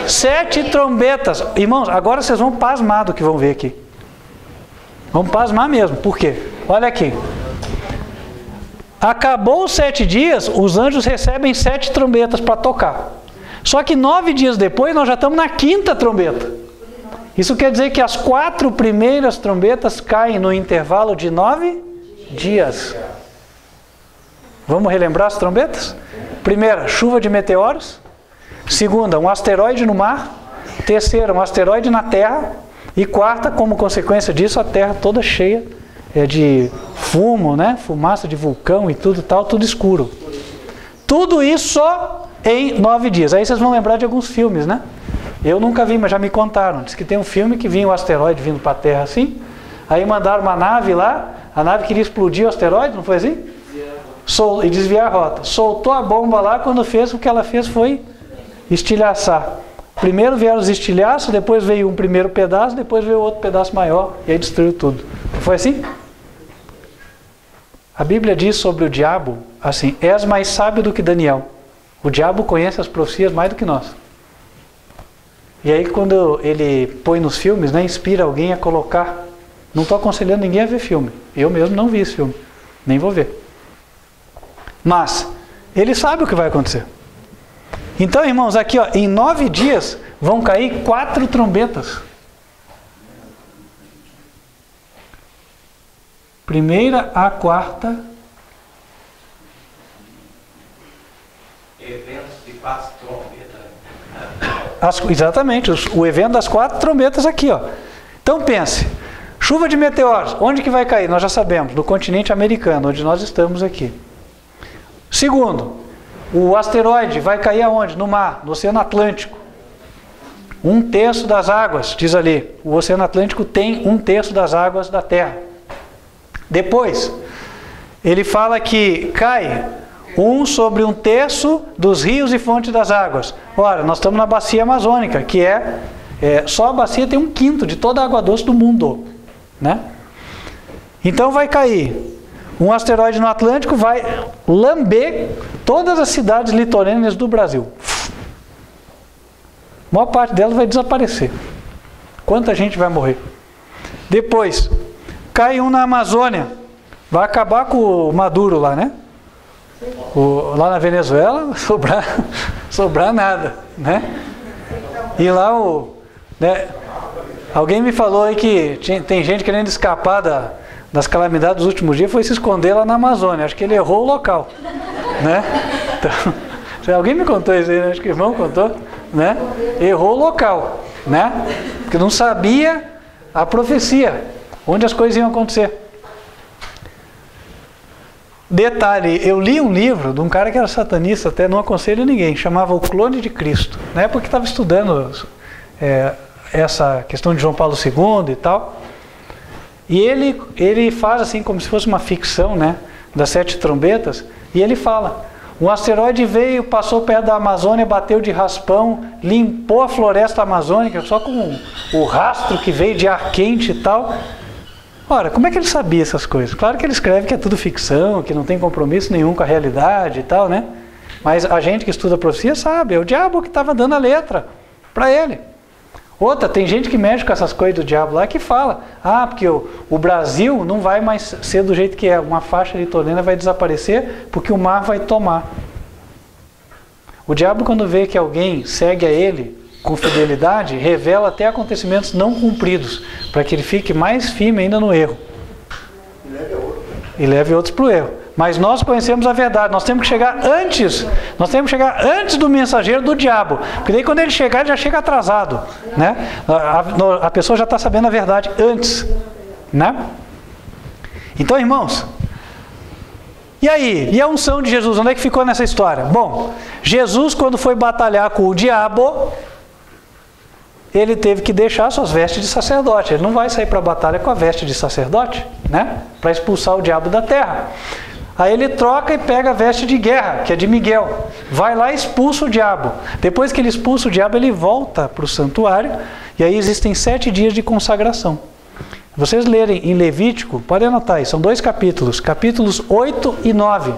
7 trombetas. Irmãos, agora vocês vão pasmar do que vão ver aqui. Vão pasmar mesmo. Por quê? Olha aqui. Acabou os 7 dias, os anjos recebem 7 trombetas para tocar. Só que 9 dias depois nós já estamos na 5ª trombeta. Isso quer dizer que as 4 primeiras trombetas caem no intervalo de 9 dias. Vamos relembrar as trombetas? Primeira, chuva de meteoros. Segunda, um asteroide no mar. Terceira, um asteroide na Terra. E quarta, como consequência disso, a Terra toda cheia de fumo, né? Fumaça de vulcão e tudo tal, tudo escuro. Tudo isso em 9 dias. Aí vocês vão lembrar de alguns filmes, né? Eu nunca vi, mas já me contaram. Diz que tem um filme que vinha o asteroide vindo para a Terra assim. Aí mandaram uma nave lá. A nave queria explodir o asteroide, não foi assim? E desviar a rota. Soltou a bomba lá, quando fez, o que ela fez foi estilhaçar. Primeiro vieram os estilhaços, depois veio um primeiro pedaço, depois veio outro pedaço maior, e aí destruiu tudo. Não foi assim? A Bíblia diz sobre o diabo, assim, és mais sábio do que Daniel. O diabo conhece as profecias mais do que nós. E aí quando ele põe nos filmes, né, inspira alguém a colocar, não estou aconselhando ninguém a ver filme. Eu mesmo não vi esse filme, nem vou ver. Mas, ele sabe o que vai acontecer. Então, irmãos, aqui ó, em 9 dias vão cair 4 trombetas. Primeira a quarta. Eventos de 4 trombetas. Exatamente, o evento das 4 trombetas aqui, ó. Então pense, chuva de meteoros, onde que vai cair? Nós já sabemos, no continente americano, onde nós estamos aqui. Segundo, o asteroide vai cair aonde? No mar, no Oceano Atlântico. 1/3 das águas, diz ali, o Oceano Atlântico tem 1/3 das águas da Terra. Depois, ele fala que cai 1 sobre 1/3 dos rios e fontes das águas. Ora, nós estamos na bacia amazônica, que só a bacia tem 1/5 de toda a água doce do mundo, né? Então vai cair um asteroide no Atlântico, vai lamber todas as cidades litorâneas do Brasil. A maior parte delas vai desaparecer. Quanta gente vai morrer? Depois, cai um na Amazônia, vai acabar com o Maduro lá, né? Lá na Venezuela, sobrar nada, né? E lá né, alguém me falou aí que tem gente querendo escapar das calamidades dos últimos dias, foi se esconder lá na Amazônia. Acho que ele errou o local, né? Então, alguém me contou isso aí, né? Acho que o irmão contou, né? Errou o local, né? Porque não sabia a profecia, onde as coisas iam acontecer. Detalhe, eu li um livro de um cara que era satanista, até não aconselho ninguém, chamava O Clone de Cristo. Na época que estava estudando essa questão de João Paulo II e tal. E ele faz assim como se fosse uma ficção, né, das 7 trombetas, e ele fala: um asteroide veio, passou perto da Amazônia, bateu de raspão, limpou a floresta amazônica, só com o rastro que veio de ar quente e tal. Ora, como é que ele sabia essas coisas? Claro que ele escreve que é tudo ficção, que não tem compromisso nenhum com a realidade e tal, né? Mas a gente que estuda a profecia sabe, é o diabo que estava dando a letra para ele. Outra, tem gente que mexe com essas coisas do diabo lá que fala: porque o Brasil não vai mais ser do jeito que é, uma faixa litorânea vai desaparecer porque o mar vai tomar. O diabo, quando vê que alguém segue a ele com fidelidade, revela até acontecimentos não cumpridos, para que ele fique mais firme ainda no erro. E leve outros para o erro. Mas nós conhecemos a verdade, nós temos que chegar antes do mensageiro do diabo, porque daí quando ele chegar, ele já chega atrasado, né? A pessoa já está sabendo a verdade antes, né? Então, irmãos, e aí? E a unção de Jesus, onde é que ficou nessa história? Bom, Jesus, quando foi batalhar com o diabo, ele teve que deixar suas vestes de sacerdote. Ele não vai sair para a batalha com a veste de sacerdote, né? Para expulsar o diabo da terra. Aí ele troca e pega a veste de guerra, que é de Miguel. Vai lá e expulsa o diabo. Depois que ele expulsa o diabo, ele volta para o santuário. E aí existem 7 dias de consagração. Vocês lerem em Levítico, podem anotar aí, são 2 capítulos, capítulos 8 e 9.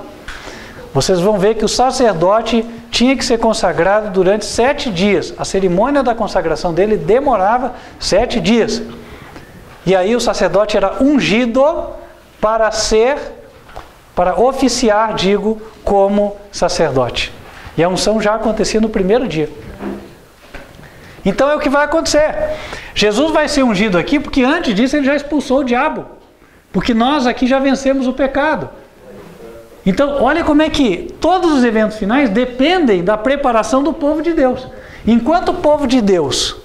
Vocês vão ver que o sacerdote tinha que ser consagrado durante 7 dias. A cerimônia da consagração dele demorava 7 dias. E aí o sacerdote era ungido para oficiar, como sacerdote. E a unção já acontecia no primeiro dia. Então é o que vai acontecer. Jesus vai ser ungido aqui porque antes disso ele já expulsou o diabo. Porque nós aqui já vencemos o pecado. Então, olha como é que todos os eventos finais dependem da preparação do povo de Deus. Enquanto o povo de Deus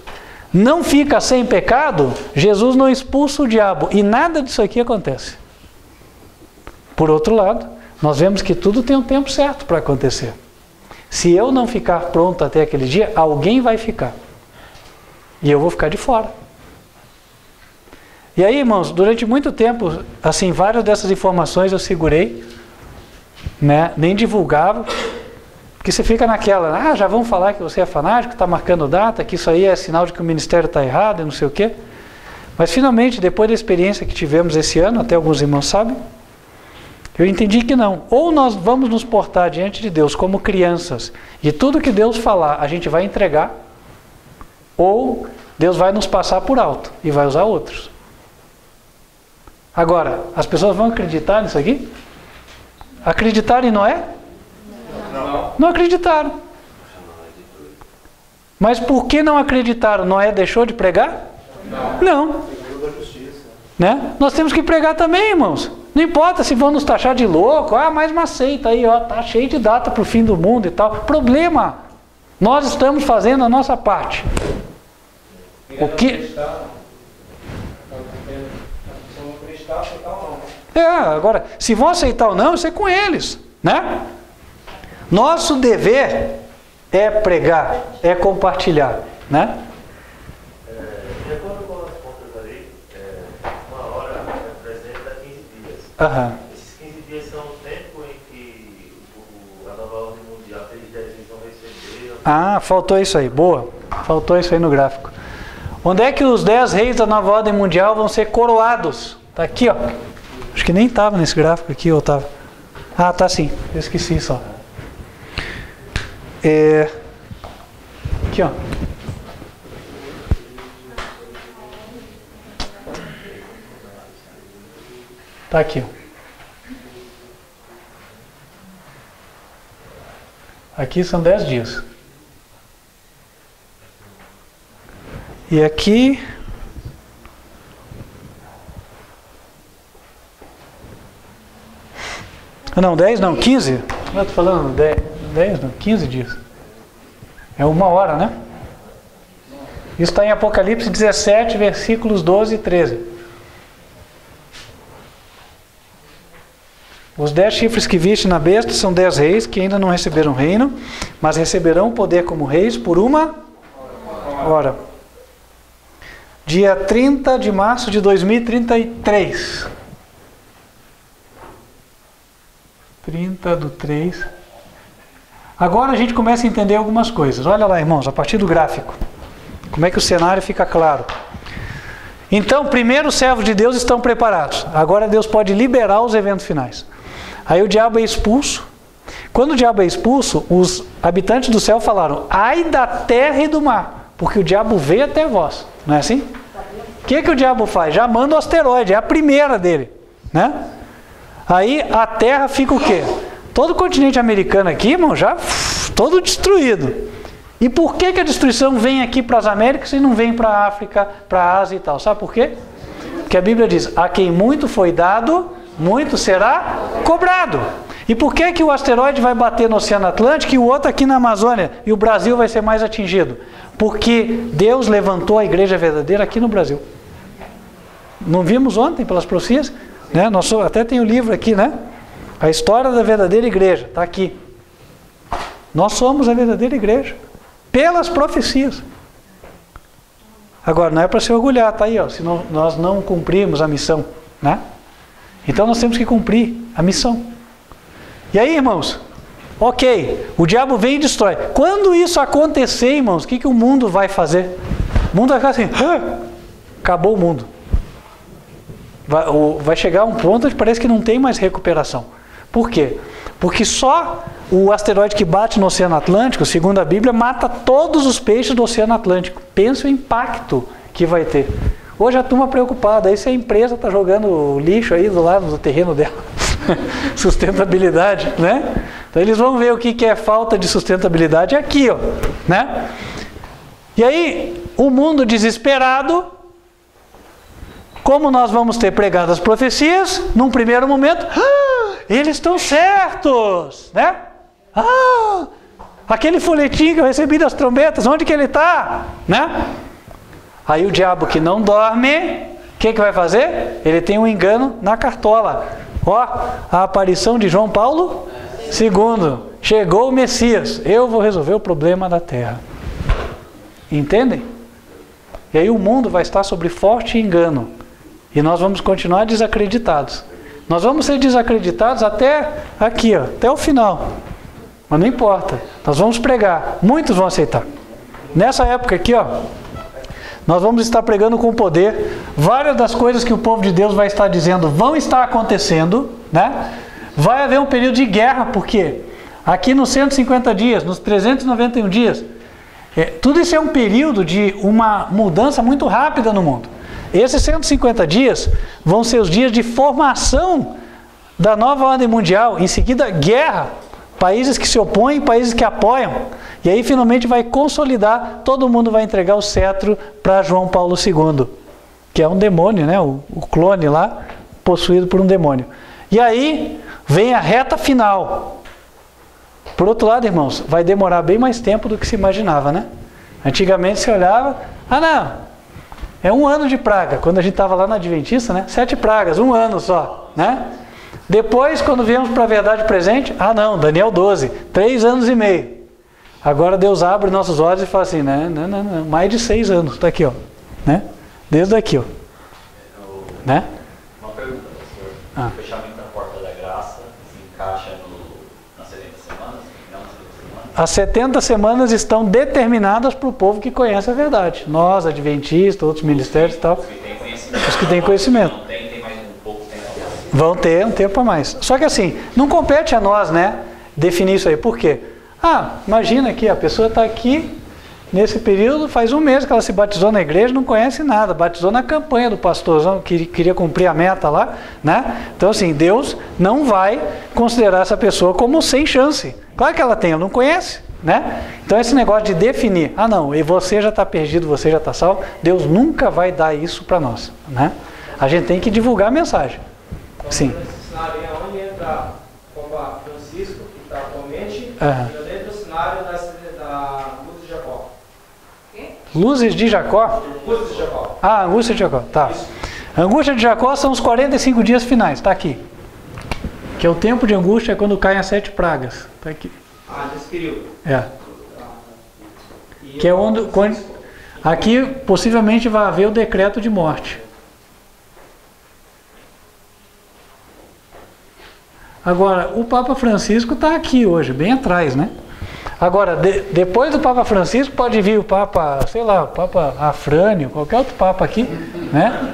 não fica sem pecado, Jesus não expulsa o diabo e nada disso aqui acontece. Por outro lado, nós vemos que tudo tem um tempo certo para acontecer. Se eu não ficar pronto até aquele dia, alguém vai ficar. E eu vou ficar de fora. E aí, irmãos, durante muito tempo, assim, várias dessas informações eu segurei, né? Nem divulgava, porque você fica naquela, já vão falar que você é fanático, está marcando data, que isso aí é sinal de que o ministério está errado, e não sei o quê. Mas finalmente, depois da experiência que tivemos esse ano, até alguns irmãos sabem, eu entendi que não. Ou nós vamos nos portar diante de Deus como crianças, e tudo que Deus falar a gente vai entregar, ou Deus vai nos passar por alto e vai usar outros. Agora, as pessoas vão acreditar nisso aqui? Acreditaram em Noé? Não acreditaram. Mas por que não acreditaram? Noé deixou de pregar? Não. Né? Nós temos que pregar também, irmãos. Não importa se vão nos taxar de louco, mais uma seita aí, tá cheio de data para o fim do mundo e tal. Problema. Nós estamos fazendo a nossa parte. O que... agora, se vão aceitar ou não, isso é com eles, né? Nosso dever é pregar, é compartilhar, né? De acordo com as contas ali, uma hora representa 15 dias. Esses 15 dias são o tempo em que a nova ordem mundial, aqueles 10 vão receber. Faltou isso aí, boa. Faltou isso aí no gráfico. Onde é que os 10 reis da nova ordem mundial vão ser coroados? Está aqui, ó. Acho que nem estava nesse gráfico aqui, ou estava? Tá sim. Eu esqueci só. Aqui, ó. Tá aqui, ó. Aqui são 10 dias. E aqui... Não, 10 não, 15. Eu estou falando 10 não, 15 dias. É 1 hora, né? Isso está em Apocalipse 17, versículos 12 e 13. Os 10 chifres que viste na besta são 10 reis que ainda não receberam reino, mas receberão poder como reis por 1 hora. Dia 30 de março de 2033. 30/3. Agora a gente começa a entender algumas coisas. Olha lá, irmãos, a partir do gráfico. Como é que o cenário fica claro. Então, primeiro os servos de Deus estão preparados. Agora Deus pode liberar os eventos finais. Aí o diabo é expulso. Quando o diabo é expulso, os habitantes do céu falaram: ai da terra e do mar, porque o diabo veio até vós. Não é assim? O que o diabo faz? Já manda o asteroide, é a primeira dele, né? Aí a terra fica o quê? Todo o continente americano aqui, irmão, já todo destruído. E por que a destruição vem aqui para as Américas e não vem para a África, para a Ásia e tal? Sabe por quê? Porque a Bíblia diz: a quem muito foi dado, muito será cobrado. E por que o asteroide vai bater no Oceano Atlântico e o outro aqui na Amazônia e o Brasil vai ser mais atingido? Porque Deus levantou a igreja verdadeira aqui no Brasil. Não vimos ontem pelas profecias? Né? Até tem o livro aqui, né? A história da verdadeira igreja, está aqui. Nós somos a verdadeira igreja, pelas profecias. Agora, não é para se orgulhar, está aí, ó, se nós não cumprimos a missão, né? Então nós temos que cumprir a missão. E aí, irmãos, ok, o diabo vem e destrói. Quando isso acontecer, irmãos, o que o mundo vai fazer? O mundo vai ficar assim: acabou o mundo. Vai chegar um ponto onde parece que não tem mais recuperação. Por quê? Porque só o asteroide que bate no Oceano Atlântico, segundo a Bíblia, mata todos os peixes do Oceano Atlântico. Pensa o impacto que vai ter. Hoje a turma preocupada, aí se a empresa está jogando o lixo aí do lado do terreno dela. Sustentabilidade, né? Então eles vão ver o que é falta de sustentabilidade aqui, ó, né? E aí, o mundo desesperado, como nós vamos ter pregado as profecias, num primeiro momento, eles estão certos, né? Aquele folhetim que eu recebi das trombetas, onde que ele está, né? Aí o diabo que não dorme, o que vai fazer? Ele tem um engano na cartola. Ó, a aparição de João Paulo II. Chegou o Messias. Eu vou resolver o problema da terra. Entendem? E aí o mundo vai estar sob forte engano. E nós vamos continuar desacreditados. Nós vamos ser desacreditados até aqui, ó, até o final. Mas não importa. Nós vamos pregar. Muitos vão aceitar. Nessa época aqui, ó, nós vamos estar pregando com poder. Várias das coisas que o povo de Deus vai estar dizendo vão estar acontecendo, né? Vai haver um período de guerra, porque aqui nos 150 dias, nos 391 dias, tudo isso é um período de uma mudança muito rápida no mundo. Esses 150 dias vão ser os dias de formação da nova ordem mundial. Em seguida, guerra. Países que se opõem, países que apoiam. E aí finalmente vai consolidar, todo mundo vai entregar o cetro para João Paulo II, que é um demônio, né? O clone lá, possuído por um demônio. E aí vem a reta final. Por outro lado, irmãos, vai demorar bem mais tempo do que se imaginava, né? Antigamente se olhava, não, é 1 ano de praga. Quando a gente estava lá na Adventista, né? 7 pragas, 1 ano só, né? Depois, quando viemos para a verdade presente, não, Daniel 12, 3 anos e meio. Agora Deus abre nossos olhos e fala assim, não, mais de 6 anos, está aqui, ó, né? Desde aqui, ó, né? Uma pergunta, pastor. O fechamento da porta da graça se encaixa nas 70 semanas? Não nas 70 semanas? As 70 semanas estão determinadas para o povo que conhece a verdade. Nós, adventistas, outros ministérios e tal. Os que têm conhecimento. Vão ter um tempo a mais. Só que assim, não compete a nós, né, definir isso aí. Por quê? Imagina que a pessoa está aqui, nesse período, faz 1 mês que ela se batizou na igreja, não conhece nada, batizou na campanha do pastorzão, que queria cumprir a meta lá, né? Então assim, Deus não vai considerar essa pessoa como sem chance. Claro que ela tem, ela não conhece, né? Então esse negócio de definir, não, e você já está perdido, você já está salvo, Deus nunca vai dar isso para nós, né? A gente tem que divulgar a mensagem. Sim. Nesse cenário aí, onde entra o Papa Francisco, que está atualmente, e dentro do cenário da Luz de Jacó. Luzes de Jacó? Luzes de Jacó. Angústia de Jacó, tá. Angústia de Jacó são os 45 dias finais, tá aqui. Que é o tempo de angústia é quando caem as 7 pragas. Tá aqui. Nesse período. Que é onde aqui possivelmente vai haver o decreto de morte. Agora, o Papa Francisco está aqui hoje, bem atrás, né? Agora, depois do Papa Francisco pode vir o Papa, sei lá, o Papa Afrânio, qualquer outro Papa aqui, né?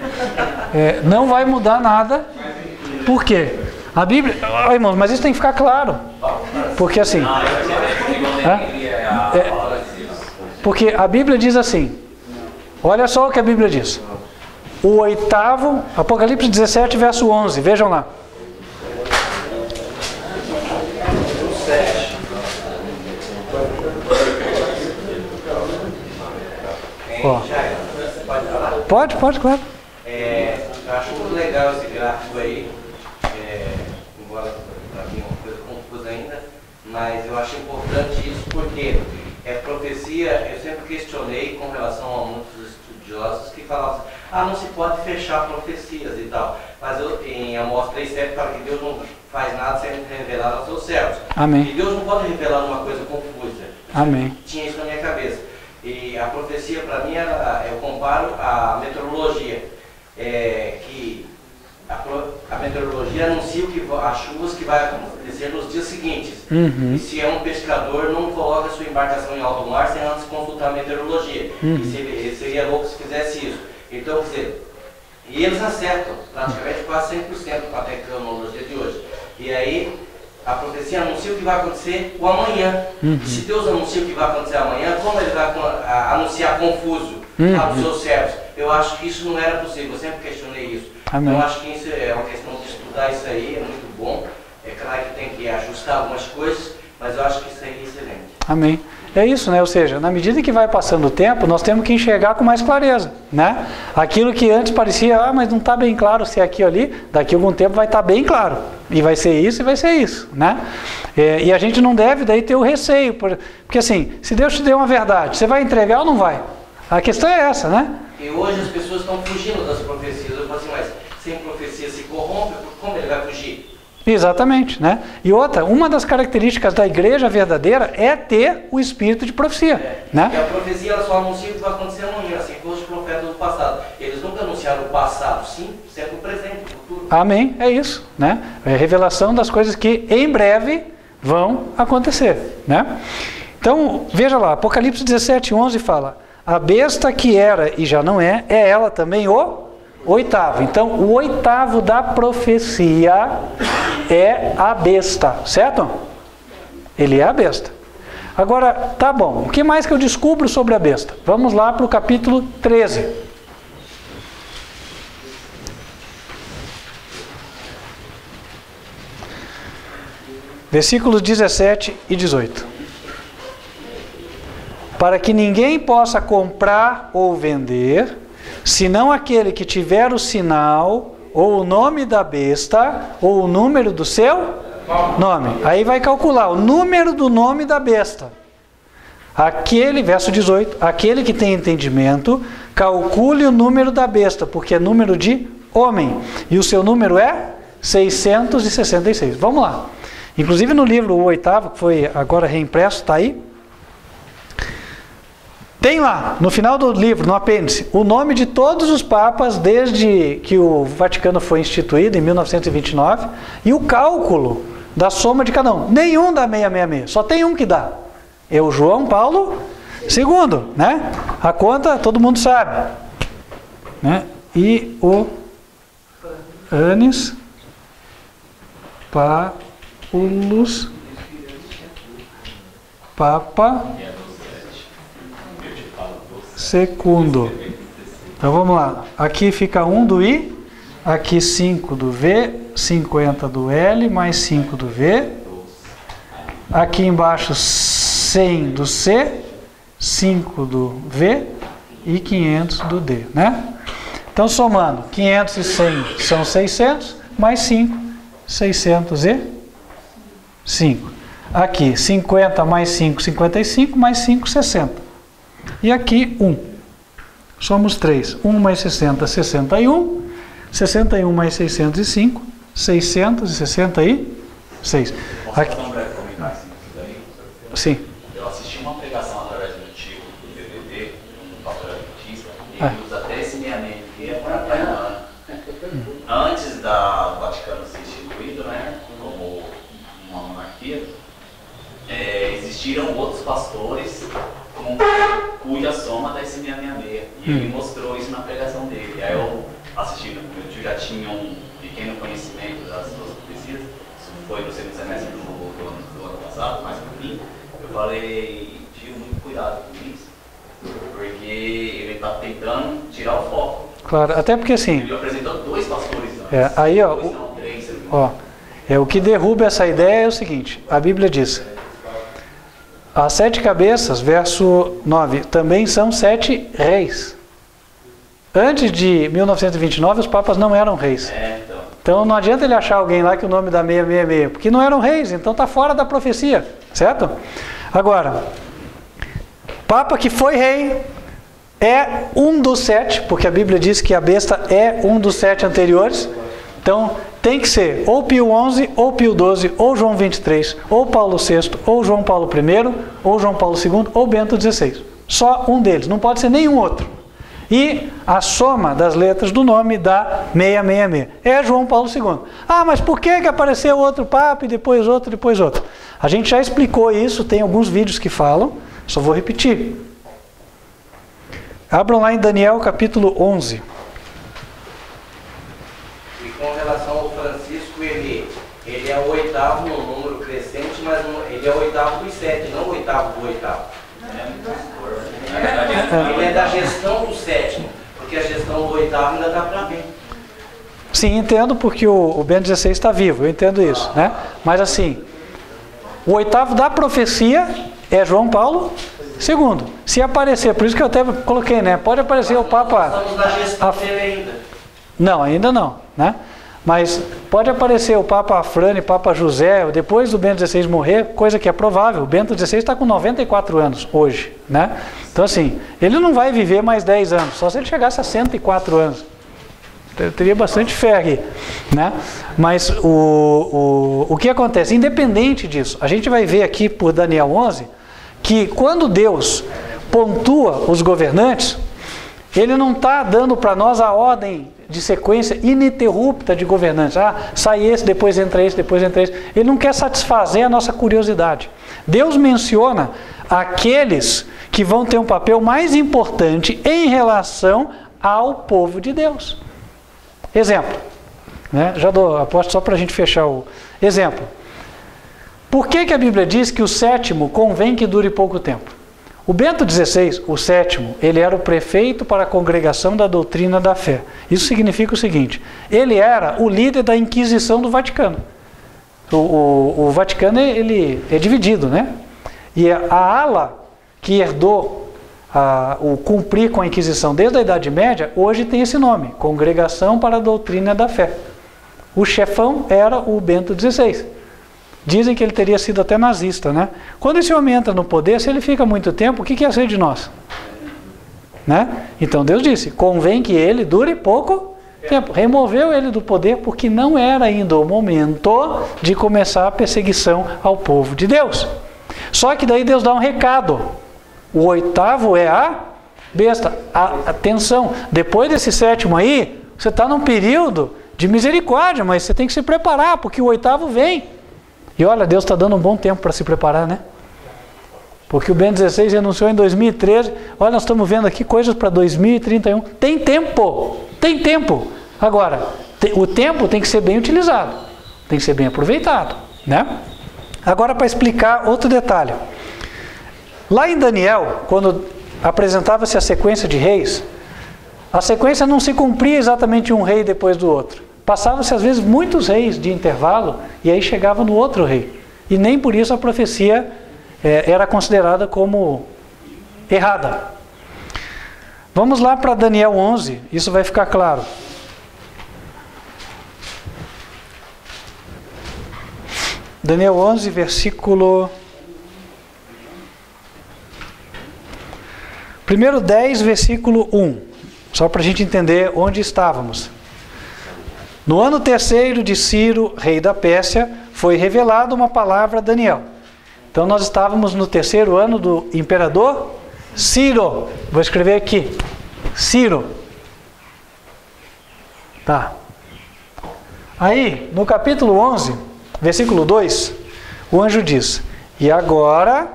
Não vai mudar nada. Por quê? A Bíblia... irmãos, mas isso tem que ficar claro. Porque assim... porque a Bíblia diz assim, olha só o que a Bíblia diz. O 8º, Apocalipse 17, verso 11, vejam lá. Pode, claro. Eu acho muito legal esse gráfico aí, embora para mim é uma coisa confusa ainda, mas eu acho importante isso porque profecia, eu sempre questionei com relação a muitos estudiosos que falavam assim, não se pode fechar profecias e tal, mas em Amós 3,7 fala que Deus não faz nada sem revelar aos seus servos. Amém. E Deus não pode revelar uma coisa confusa. Amém. Tinha isso na minha cabeça. E a profecia para mim, eu comparo a meteorologia, que a meteorologia anuncia as chuvas que vai acontecer nos dias seguintes. E se é um pescador, não coloca sua embarcação em alto mar sem antes consultar a meteorologia. E seria louco se fizesse isso. Então, quer dizer, e eles acertam praticamente quase 100% com a tecnologia de hoje. E aí, a profecia anuncia o que vai acontecer o amanhã. Se Deus anuncia o que vai acontecer amanhã, como ele vai anunciar confuso aos seus servos? Eu acho que isso não era possível, eu sempre questionei isso. Amém. Eu acho que isso é uma questão de estudar isso aí, é muito bom. É claro que tem que ajustar algumas coisas, mas eu acho que isso aí é excelente. Amém. É isso, né? Ou seja, na medida que vai passando o tempo, nós temos que enxergar com mais clareza, né? Aquilo que antes parecia, mas não está bem claro se é aqui ou ali, daqui a algum tempo vai estar bem claro. E vai ser isso e vai ser isso, né? E a gente não deve daí ter o receio, porque assim, se Deus te deu uma verdade, você vai entregar ou não vai? A questão é essa, né? E hoje as pessoas estão fugindo das profecias. Eu falo assim, mas sem profecia se corrompe, como ele vai fugir? Exatamente, né? E outra, uma das características da igreja verdadeira é ter o espírito de profecia, né? E a profecia ela só anuncia o que vai acontecer amanhã, assim como os profetas do passado. Eles nunca anunciaram o passado, sim, sempre o presente, o futuro. Amém, é isso, né? É a revelação das coisas que em breve vão acontecer, né? Então, veja lá, Apocalipse 17, 11 fala, a besta que era e já não é ela também o 8º. Então, o 8º da profecia é a besta, certo? Ele é a besta. Agora, tá bom, o que mais que eu descubro sobre a besta? Vamos lá para o capítulo 13. Versículos 17 e 18. Para que ninguém possa comprar ou vender, senão aquele que tiver o sinal, ou o nome da besta, ou o número do seu nome. Aí vai calcular o número do nome da besta. Aquele, verso 18, aquele que tem entendimento, calcule o número da besta, porque é número de homem. E o seu número é 666. Vamos lá. Inclusive no livro o 8º, que foi agora reimpresso, está aí. Tem lá, no final do livro, no apêndice, o nome de todos os papas desde que o Vaticano foi instituído, em 1929, e o cálculo da soma de cada um. Nenhum dá 666, só tem um que dá. É o João Paulo II, né? A conta todo mundo sabe. Né? E o Anis Paulus Papa Segundo. Então vamos lá. Aqui fica 1 do I, aqui 5 do V, 50 do L, mais 5 do V, Aqui embaixo 100 do C, 5 do V e 500 do D, né? Então, somando, 500 e 100 são 600, mais 5, 605. Aqui, 50 mais 5, 55, mais 5, 60. E aqui, 1. Somos 3. 1 mais 60, 61. 61 mais 605, 666. Posso dar um breve comentário daí? Sim. Eu assisti uma pregação através do antigo DVD, um pastor adventista, e ele usa até esse 666 para Taiwan. Antes do Vaticano ser instituído, né, como uma monarquia, existiram outros pastores cuja soma dá esse 666. E ele mostrou isso na pregação dele. E aí eu assisti, meu tio já tinha um pequeno conhecimento das duas profecias. Isso foi no segundo semestre do ano passado, mais por fim. Eu falei, tio, muito cuidado com isso, porque ele está tentando tirar o foco. Claro, até porque assim... Ele apresentou 2 pastores antes. Aí, ó, 2 não, 3. O que derruba essa ideia é o seguinte, a Bíblia diz, as 7 cabeças, verso 9, também são 7 reis. Antes de 1929, os papas não eram reis. Então não adianta ele achar alguém lá que o nome dá 666, porque não eram reis, então está fora da profecia, certo? Agora, papa que foi rei é um dos 7, porque a Bíblia diz que a besta é um dos 7 anteriores. Então tem que ser ou Pio XI, ou Pio XII, ou João 23, ou Paulo VI, ou João Paulo I, ou João Paulo II, ou Bento XVI. Só um deles, não pode ser nenhum outro. E a soma das letras do nome dá 666. É João Paulo II. Ah, mas por que apareceu outro papa e depois outro, depois outro? A gente já explicou isso, tem alguns vídeos que falam, só vou repetir. Abram lá em Daniel capítulo 11. E com relação ao Francisco, ele é o 8º no número crescente, mas ele é o 8º dos 7, não o 8º do 8º. Ele é da gestão do 7º, porque a gestão do 8º ainda está para vir. Sim, entendo, porque o Bento XVI está vivo, eu entendo isso, né? Mas assim, o 8º da profecia é João Paulo II. Se aparecer, por isso que eu até coloquei, né? Pode aparecer o Papa... Estamos na gestão dele ainda. Não, ainda não, né? Mas pode aparecer o Papa Afrânio, Papa José, depois do Bento XVI morrer, coisa que é provável. O Bento XVI está com 94 anos hoje, né? Então assim, ele não vai viver mais 10 anos, só se ele chegasse a 104 anos. Eu teria bastante fé aqui, né? Mas o que acontece? Independente disso, a gente vai ver aqui por Daniel 11, que quando Deus pontua os governantes, Ele não está dando para nós a ordem de sequência ininterrupta de governantes. Ah, sai esse, depois entra esse, depois entra esse. Ele não quer satisfazer a nossa curiosidade. Deus menciona aqueles que vão ter um papel mais importante em relação ao povo de Deus. Exemplo, né? Já dou aposto só para a gente fechar o exemplo. Por que a Bíblia diz que o 7º convém que dure pouco tempo? O Bento XVI, o 7º, ele era o prefeito para a congregação da doutrina da fé. Isso significa o seguinte, ele era o líder da Inquisição do Vaticano. O Vaticano ele é dividido, né? E a ala que herdou o cumprir com a Inquisição desde a Idade Média, hoje tem esse nome, Congregação para a Doutrina da Fé. O chefão era o Bento XVI. Dizem que ele teria sido até nazista, né? Quando esse homem entra no poder, se ele fica muito tempo, o que ia ser de nós? Né? Então Deus disse, convém que ele dure pouco tempo. Removeu ele do poder porque não era ainda o momento de começar a perseguição ao povo de Deus. Só que daí Deus dá um recado. O 8º é a besta. Atenção, depois desse 7º aí, você está num período de misericórdia, mas você tem que se preparar, porque o 8º vem. E olha, Deus está dando um bom tempo para se preparar, né? Porque o Bento XVI renunciou em 2013. Olha, nós estamos vendo aqui coisas para 2031. Tem tempo, tem tempo. Agora, o tempo tem que ser bem utilizado, tem que ser bem aproveitado, né? Agora, para explicar outro detalhe. Lá em Daniel, quando apresentava-se a sequência de reis, a sequência não se cumpria exatamente um rei depois do outro. Passava-se às vezes muitos reis de intervalo e aí chegava no outro rei. e nem por isso a profecia era considerada como errada. Vamos lá para Daniel 11, isso vai ficar claro. Daniel 11, versículo... Primeiro 10, versículo 1. Só para a gente entender onde estávamos. No ano terceiro de Ciro, rei da Pérsia, foi revelada uma palavra a Daniel. Então nós estávamos no terceiro ano do imperador Ciro. Vou escrever aqui. Ciro. Tá. Aí, no capítulo 11, versículo 2, o anjo diz: e agora,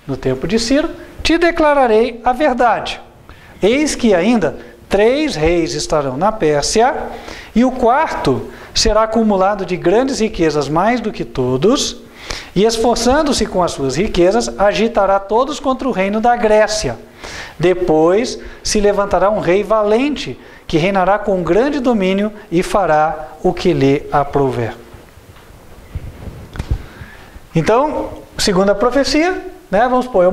no tempo de Ciro, te declararei a verdade. Eis que ainda 3 reis estarão na Pérsia, e o quarto será acumulado de grandes riquezas mais do que todos, e esforçando-se com as suas riquezas, agitará todos contra o reino da Grécia. Depois se levantará um rei valente, que reinará com grande domínio e fará o que lhe aprouver. Então, segundo a profecia, né, vamos supor,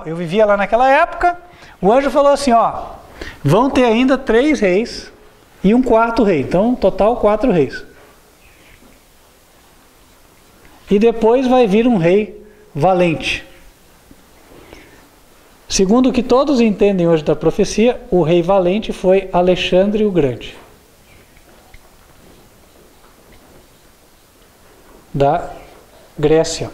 eu vivia lá naquela época, o anjo falou assim, ó, vão ter ainda 3 reis e um quarto rei, então total 4 reis. E depois vai vir um rei valente. Segundo o que todos entendem hoje da profecia, o rei valente foi Alexandre o Grande, da Grécia.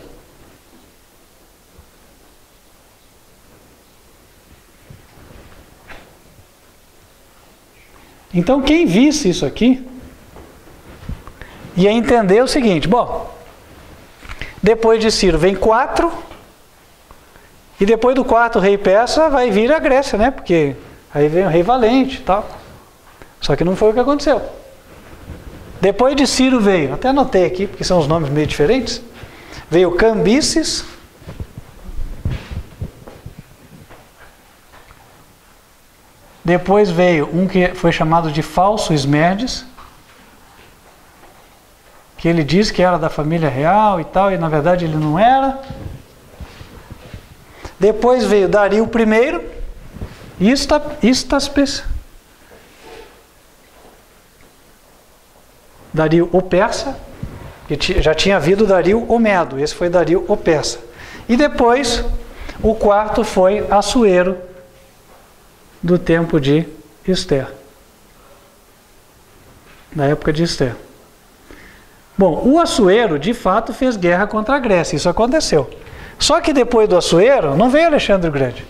Então quem visse isso aqui ia entender o seguinte, bom, depois de Ciro vem 4, e depois do 4 rei persa vai vir a Grécia, né? Porque aí vem o rei valente e tal. Só que não foi o que aconteceu. Depois de Ciro veio, até anotei aqui, porque são os nomes meio diferentes, veio Cambises, depois veio um que foi chamado de Falso Esmerdes, que ele diz que era da família real e tal, e na verdade ele não era. Depois veio Dario I, Istaspes, Dario o Persa, que já tinha havido Dario o Medo, esse foi Dario o Persa. E depois, o quarto foi Assuero, do tempo de Esther, na época de Esther. Bom, o Assuero, de fato, fez guerra contra a Grécia, isso aconteceu. Só que depois do Assuero, não veio Alexandre o Grande.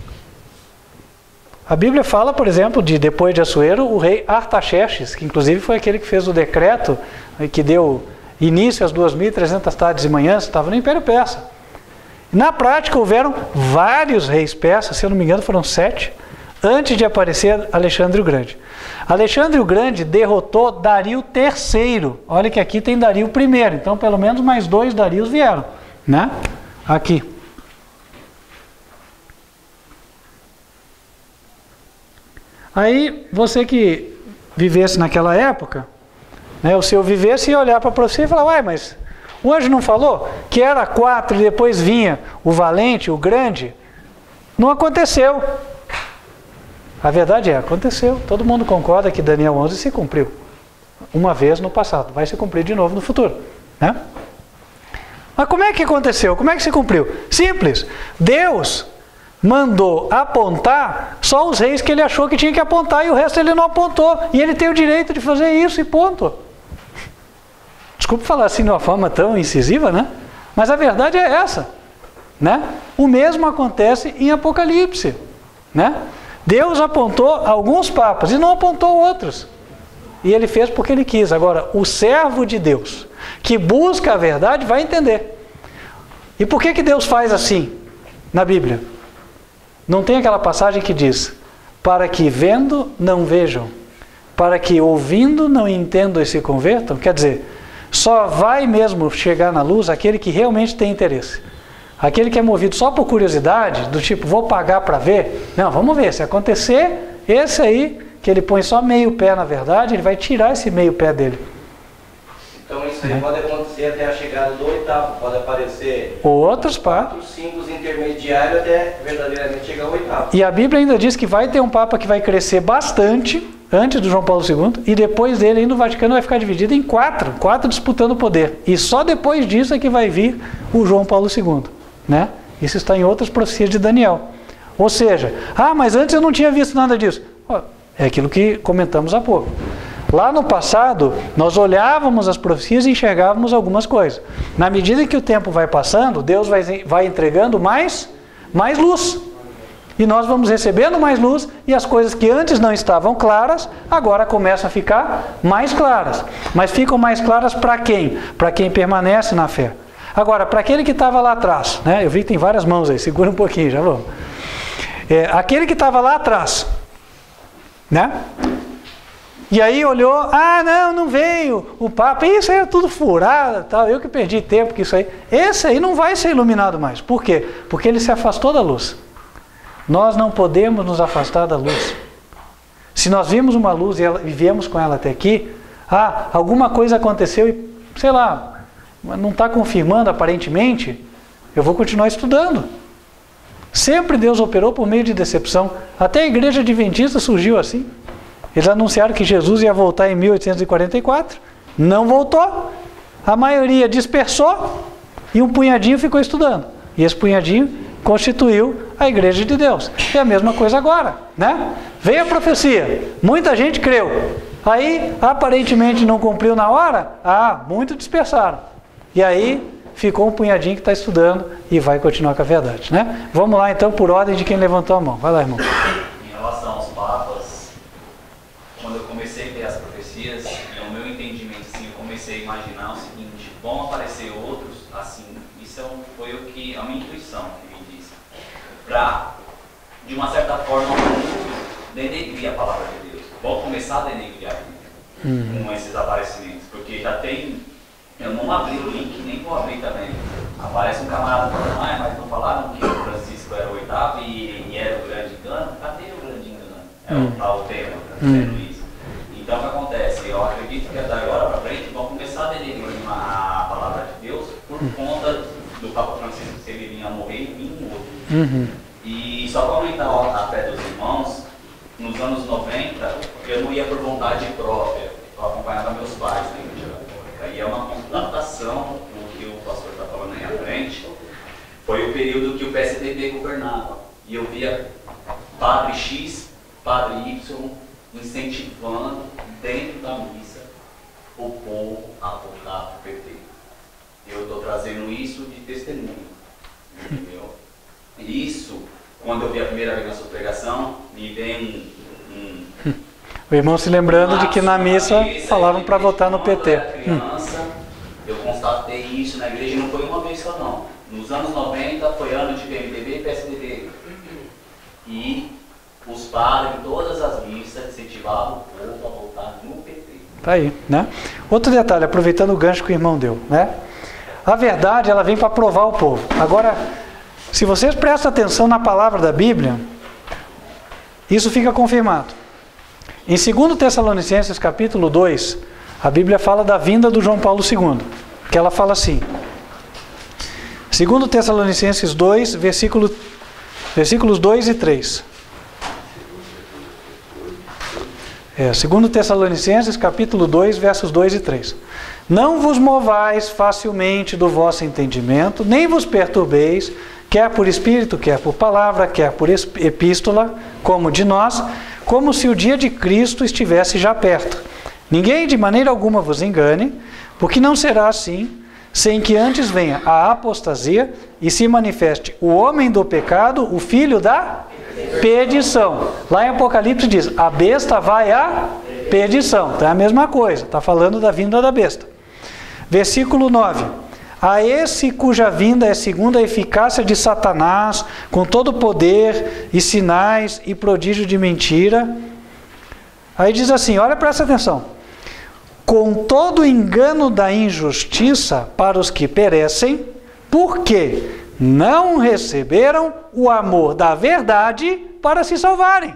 A Bíblia fala, por exemplo, de depois de Assuero, o rei Artaxerxes, que inclusive foi aquele que fez o decreto que deu início às 2.300 tardes e manhãs, estava no Império Persa. Na prática, houveram vários reis persas, se eu não me engano foram 7, antes de aparecer Alexandre o Grande. Alexandre o Grande derrotou Dario III. Olha que aqui tem Dario I, então pelo menos mais 2 Darios vieram, né? Aqui. Aí, você que vivesse naquela época, né, o seu vivesse e olhar para a profecia e falar, ué, mas o anjo não falou que era 4 e depois vinha o valente, o grande? Não aconteceu. A verdade é, aconteceu. Todo mundo concorda que Daniel 11 se cumpriu. Uma vez no passado, vai se cumprir de novo no futuro, né? Mas como é que aconteceu? Como é que se cumpriu? Simples. Deus mandou apontar só os reis que ele achou que tinha que apontar e o resto ele não apontou. E ele tem o direito de fazer isso e ponto. Desculpe falar assim de uma forma tão incisiva, né? Mas a verdade é essa, né? O mesmo acontece em Apocalipse, né? Deus apontou alguns papas e não apontou outros. E ele fez porque ele quis. Agora, o servo de Deus, que busca a verdade, vai entender. E por que Deus faz assim na Bíblia? Não tem aquela passagem que diz, para que vendo não vejam, para que ouvindo não entendam e se convertam? Quer dizer, só vai mesmo chegar na luz aquele que realmente tem interesse. Aquele que é movido só por curiosidade, do tipo, vou pagar para ver. Não, vamos ver, se acontecer, esse aí, que ele põe só meio pé na verdade, ele vai tirar esse meio pé dele. Então isso Isso aí pode acontecer até a chegada do oitavo, pode aparecer outros 4, 5 intermediários até verdadeiramente chegar ao oitavo. E a Bíblia ainda diz que vai ter um Papa que vai crescer bastante antes do João Paulo II, e depois dele ainda o Vaticano vai ficar dividido em 4 disputando o poder. E só depois disso é que vai vir o João Paulo II, né? Isso está em outras profecias de Daniel. Ou seja, mas antes eu não tinha visto nada disso. É aquilo que comentamos há pouco. Lá no passado, nós olhávamos as profecias e enxergávamos algumas coisas. Na medida em que o tempo vai passando, Deus vai entregando mais luz. E nós vamos recebendo mais luz, e as coisas que antes não estavam claras, agora começam a ficar mais claras. Mas ficam mais claras para quem? Para quem permanece na fé. Agora, para aquele que estava lá atrás, né? Eu vi que tem várias mãos aí, segura um pouquinho, já vamos. Aquele que estava lá atrás, né? E aí olhou, não veio o Papa, isso aí é tudo furado, tal. Eu que perdi tempo com isso aí. Esse aí não vai ser iluminado mais. Por quê? Porque ele se afastou da luz. Nós não podemos nos afastar da luz. Se nós vimos uma luz e viemos com ela até aqui, alguma coisa aconteceu e, sei lá, não está confirmando aparentemente, eu vou continuar estudando. Sempre Deus operou por meio de decepção. Até a igreja adventista surgiu assim. Eles anunciaram que Jesus ia voltar em 1844, não voltou. A maioria dispersou e um punhadinho ficou estudando. E esse punhadinho constituiu a igreja de Deus. É a mesma coisa agora, né? Veio a profecia, muita gente creu. Aí, aparentemente não cumpriu na hora, muitos dispersaram. E aí, ficou um punhadinho que está estudando e vai continuar com a verdade, né? Vamos lá então, por ordem de quem levantou a mão. Vai lá, irmão. Em relação aos papas, quando eu comecei a ver as profecias, no meu entendimento, assim, eu comecei a imaginar o seguinte: vão aparecer outros, assim, isso foi a minha intuição que me disse, para, de uma certa forma, denegrir a palavra de Deus. Vão começar a denegrir a Bíblia com esses aparecimentos, porque já tem. Eu não abri o link, nem vou abrir também. Aparece um camarada falando, mas não falaram que o Francisco era o oitavo e era o grande engano? Cadê o grande engano? É o tal tema, dizendo isso. Então o que acontece? Eu acredito que da agora para frente vão começar a denegrir a palavra de Deus por conta do Papa Francisco, se ele vinha a morrer e vinha um outro. E só para aumentar a fé dos irmãos, nos anos 90, eu não ia por vontade própria, eu acompanhava meus pais na igreja católica. E é uma constatação do que o pastor está falando aí à frente. Foi o período que o PSDB governava. E eu via padre X, padre Y, incentivando dentro da missa o povo a votar para o PT. Eu estou trazendo isso de testemunho, entendeu? Isso, quando eu vi a primeira vez na sua pregação, me vem o irmão se lembrando de que na missa falavam para votar no PT. Quando eu era criança, eu constatei isso na igreja, e não foi uma vez só não. Nos anos 90 foi ano de PMDB e PSDB. E os padres, em todas as missas, incentivavam o povo a votar no PT. Tá aí, né? Outro detalhe, aproveitando o gancho que o irmão deu, né? A verdade, ela vem para provar o povo. Agora, se vocês prestam atenção na palavra da Bíblia, isso fica confirmado. Em 2 Tessalonicenses capítulo 2, a Bíblia fala da vinda do João Paulo II, que ela fala assim. 2 Tessalonicenses 2, versículos 2 e 3. 2 Tessalonicenses capítulo 2, versos 2 e 3. Não vos movais facilmente do vosso entendimento, nem vos perturbeis, quer por espírito, quer por palavra, quer por epístola, como de nós, como se o dia de Cristo estivesse já perto. Ninguém de maneira alguma vos engane, porque não será assim, sem que antes venha a apostasia e se manifeste o homem do pecado, o filho da perdição. Lá em Apocalipse diz, a besta vai à perdição. Então é a mesma coisa, está falando da vinda da besta. Versículo 9. A esse cuja vinda é segundo a eficácia de Satanás, com todo poder e sinais e prodígio de mentira. Aí diz assim, olha, presta atenção. Com todo o engano da injustiça para os que perecem, porque não receberam o amor da verdade para se salvarem.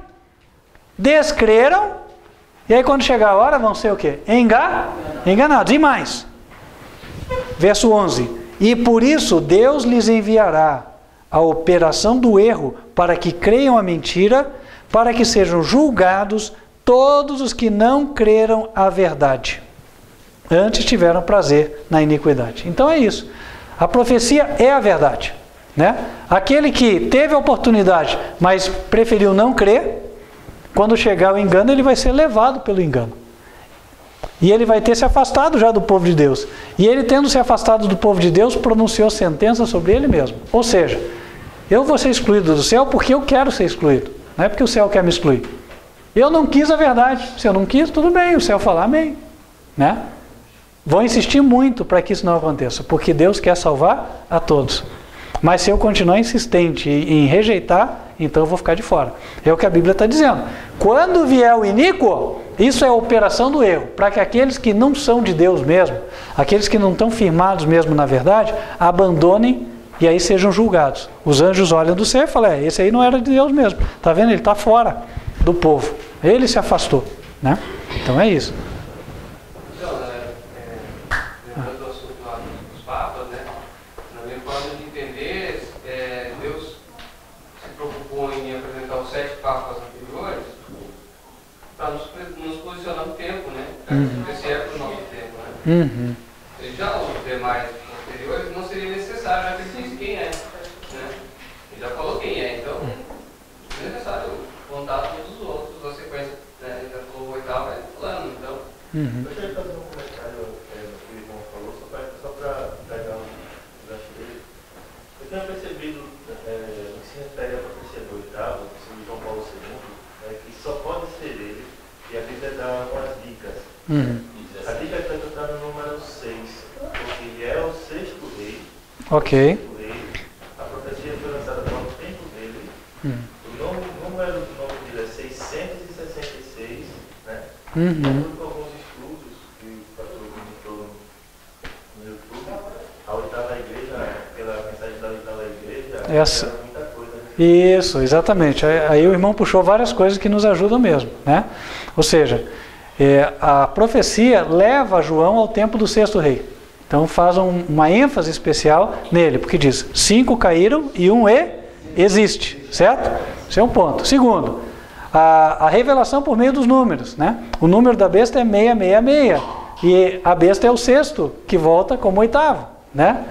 Descreram, e aí quando chegar a hora vão ser o quê? Enganados. E mais. Verso 11. E por isso Deus lhes enviará a operação do erro para que creiam a mentira, para que sejam julgados todos os que não creram a verdade. Antes tiveram prazer na iniquidade. Então é isso. A profecia é a verdade, né? Aquele que teve a oportunidade, mas preferiu não crer, quando chegar o engano, ele vai ser levado pelo engano. E ele vai ter se afastado já do povo de Deus. E ele, tendo se afastado do povo de Deus, pronunciou sentença sobre ele mesmo. Ou seja, eu vou ser excluído do céu porque eu quero ser excluído. Não é porque o céu quer me excluir. Eu não quis a verdade. Se eu não quis, tudo bem. O céu fala amém, né? Vou insistir muito para que isso não aconteça, porque Deus quer salvar a todos. Mas se eu continuar insistente em rejeitar, então eu vou ficar de fora. É o que a Bíblia está dizendo. Quando vier o iníquo, isso é a operação do erro, para que aqueles que não são de Deus mesmo, aqueles que não estão firmados mesmo na verdade, abandonem e aí sejam julgados. Os anjos olham do céu e falam, esse aí não era de Deus mesmo. Está vendo? Ele está fora do povo. Ele se afastou, né? Então é isso. Esse é para o nosso tempo, né? Já os demais anteriores não seria necessário, já que ele diz quem é, né? Ele já falou quem é, então não é necessário contar todos os outros, a sequência, né? Ele já falou o oitavo, ele falando, então. Eu queria fazer um comentário no que o irmão falou, só para pegar um gancho dele. Eu tenho percebido, no que se refere à profecia do oitavo, de João Paulo II, que só pode ser ele, e a Bíblia dá umas dicas. A dica está no número 6, porque ele é o sexto rei. Ok. A profecia foi lançada no tempo dele. O número do nome dele é 666, né? Com alguns estudos que o pastor comentou no YouTube, a oitava igreja, pela mensagem da oitava igreja, era muita coisa. Isso, exatamente. Aí o irmão puxou várias coisas que nos ajudam mesmo, né? Ou seja, a profecia leva João ao tempo do sexto rei. Então faz uma ênfase especial nele, porque diz, 5 caíram e 1 existe, certo? Esse é um ponto. Segundo, a revelação por meio dos números, né? O número da besta é 666, e a besta é o sexto, que volta como oitavo, né?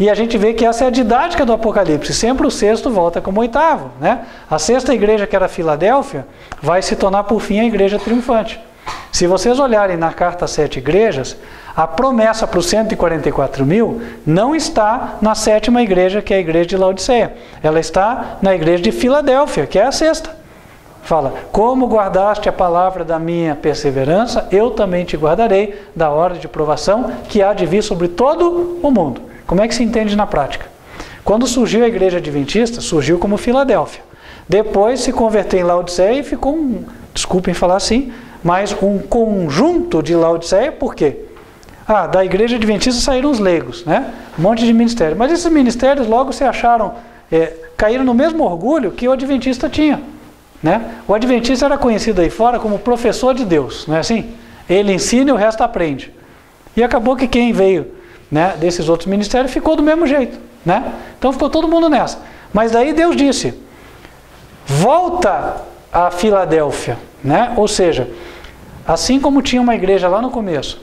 E a gente vê que essa é a didática do Apocalipse, sempre o sexto volta como oitavo, né? A sexta igreja, que era Filadélfia, vai se tornar por fim a igreja triunfante. Se vocês olharem na carta às 7 igrejas, a promessa para os 144.000 não está na 7ª igreja, que é a igreja de Laodiceia. Ela está na igreja de Filadélfia, que é a sexta. Fala, como guardaste a palavra da minha perseverança, eu também te guardarei da hora de provação que há de vir sobre todo o mundo. Como é que se entende na prática? Quando surgiu a igreja adventista, surgiu como Filadélfia. Depois se converteu em Laodiceia e ficou desculpem falar assim, mas um conjunto de Laodiceia, por quê? Da igreja adventista saíram os leigos, né? Um monte de ministérios. Mas esses ministérios logo se acharam, caíram no mesmo orgulho que o adventista tinha, né? O adventista era conhecido aí fora como professor de Deus, não é assim? Ele ensina e o resto aprende. E acabou que quem veio, né, desses outros ministérios ficou do mesmo jeito, né? Então ficou todo mundo nessa. Mas daí Deus disse, volta a Filadélfia, né? Ou seja, assim como tinha uma igreja lá no começo,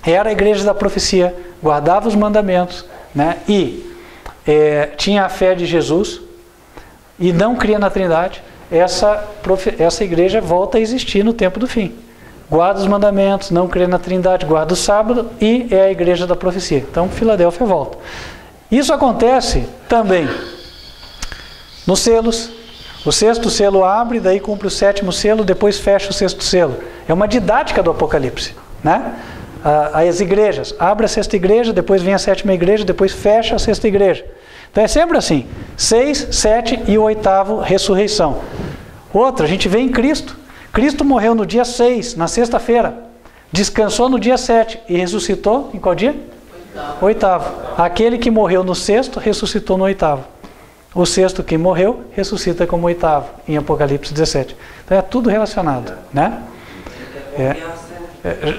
era a igreja da profecia, guardava os mandamentos, né? E tinha a fé de Jesus e não cria na Trindade, essa igreja volta a existir no tempo do fim. Guarda os mandamentos, não crê na Trindade, guarda o sábado e é a igreja da profecia. Então Filadélfia volta. Isso acontece também nos selos. O 6º selo abre, daí cumpre o 7º selo, depois fecha o 6º selo. É uma didática do Apocalipse, né? As igrejas, abre a 6ª igreja, depois vem a 7ª igreja, depois fecha a 6ª igreja. Então é sempre assim, 6, 7 e o 8º, ressurreição. Outra, a gente vê em Cristo. Cristo morreu no dia 6, na sexta-feira, descansou no dia 7 e ressuscitou em qual dia? 8º. Aquele que morreu no 6º, ressuscitou no 8º. O 6º que morreu, ressuscita como 8º, em Apocalipse 17. Então é tudo relacionado, né?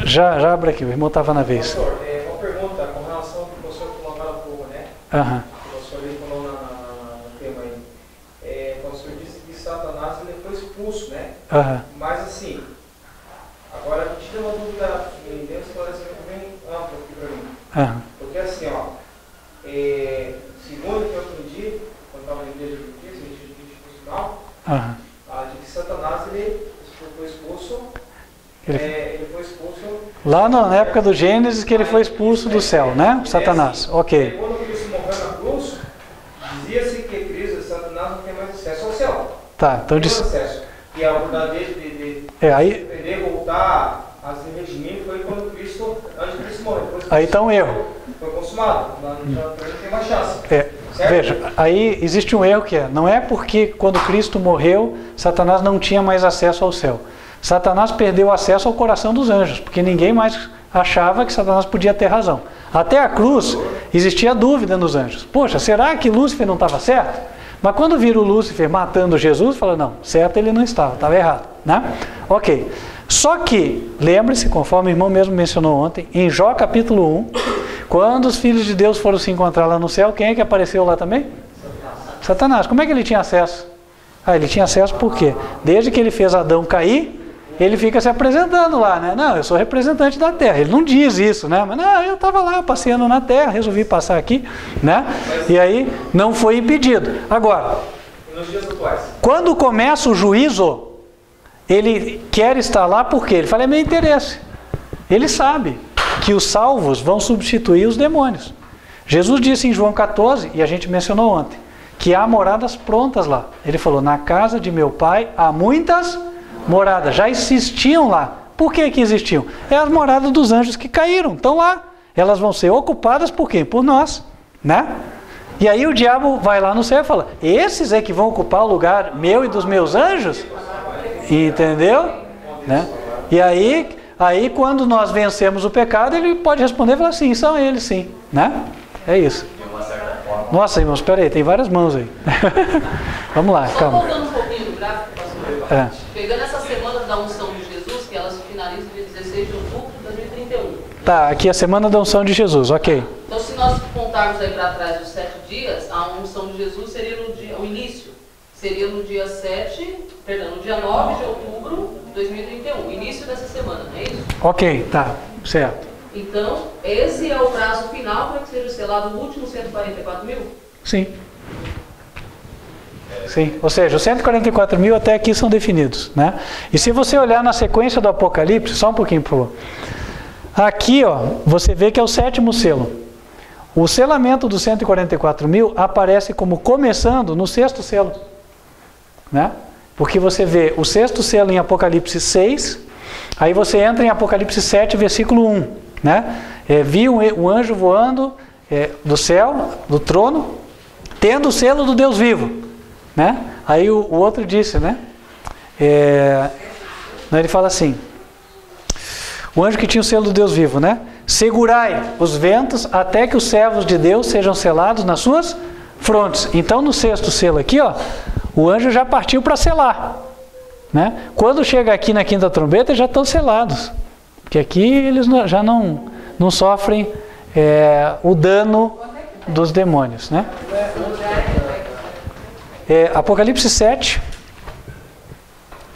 Já abre aqui, o irmão estava na vez. Pastor, uma pergunta com relação ao que O senhor falou no tema aí. O senhor disse que Satanás ele foi expulso, né? Mas assim, agora me tira uma dúvida, me deu um esclarecimento bem amplo aqui para mim. Porque assim, ó, segundo que eu aprendi, quando estava na igreja de Cristo, no Instituto Institucional, de que Satanás ele foi expulso. Ele foi expulso. Lá na época do Gênesis, que ele foi expulso do céu, né? Satanás. Ok. Quando Cristo morreu na cruz, dizia-se que Cristo e Satanás não tem mais acesso ao céu. Tá, então acesso. E a oportunidade de aprender a voltar a se redimir foi quando Cristo, antes de Cristo morrer. Aí está um erro. Foi consumado. Não tem mais chance. Veja, aí existe um erro que não é porque quando Cristo morreu, Satanás não tinha mais acesso ao céu. Satanás perdeu acesso ao coração dos anjos, porque ninguém mais achava que Satanás podia ter razão. Até a cruz, existia dúvida nos anjos. Poxa, será que Lúcifer não estava certo? Mas quando viram Lúcifer matando Jesus, falaram, não, certo ele não estava errado, né? Ok. Só que, lembre-se, conforme o irmão mesmo mencionou ontem, em Jó capítulo 1, quando os filhos de Deus foram se encontrar lá no céu, quem é que apareceu lá também? Satanás. Como é que ele tinha acesso? Ele tinha acesso por quê? Desde que ele fez Adão cair, ele fica se apresentando lá, né? Não, eu sou representante da terra. Ele não diz isso, né? Mas não, eu estava lá passeando na terra, resolvi passar aqui, né? E aí não foi impedido. Agora, nos dias atuais, quando começa o juízo, ele quer estar lá porque ele fala, é meu interesse. Ele sabe que os salvos vão substituir os demônios. Jesus disse em João 14, e a gente mencionou ontem, que há moradas prontas lá. Ele falou, na casa de meu pai há muitas moradas, já existiam lá. Por que existiam? É as moradas dos anjos que caíram, estão lá. Elas vão ser ocupadas por quem? Por nós, né? E aí o diabo vai lá no céu e fala, esses é que vão ocupar o lugar meu e dos meus anjos? Entendeu? Né? E aí quando nós vencemos o pecado, ele pode responder e falar, sim, são eles sim, né? É isso. Nossa, irmãos, espera aí, tem várias mãos aí. Vamos lá, calma. Só voltando um pouquinho do gráfico, pastor. Pegando essa semana da unção de Jesus, que elas finalizam dia 16 de outubro de 2031. Tá, aqui é a semana da unção de Jesus, ok. Então, se nós contarmos aí para trás os 7 dias, a unção de Jesus seria no dia, o início seria no dia 9 de outubro de 2031, início dessa semana, não é isso? Ok, tá, certo. Então, esse é o prazo final para que seja selado o último 144 mil? Sim. Sim, ou seja, os 144 mil até aqui são definidos, né? E se você olhar na sequência do Apocalipse, só um pouquinho, por favor. Aqui, ó, você vê que é o 7º selo. O selamento dos 144 mil aparece como começando no 6º selo, né? Porque você vê o 6º selo em Apocalipse 6, aí você entra em Apocalipse 7, versículo 1, né? Vi um anjo voando do céu, do trono, tendo o selo do Deus vivo. Né? Aí o outro disse, né? Ele fala assim, o anjo que tinha o selo do Deus vivo, né? Segurai os ventos até que os servos de Deus sejam selados nas suas frontes. Então no 6º selo aqui, ó, o anjo já partiu para selar, né? Quando chega aqui na 5ª trombeta, já estão selados, porque aqui eles já não sofrem o dano dos demônios, né? Apocalipse 7,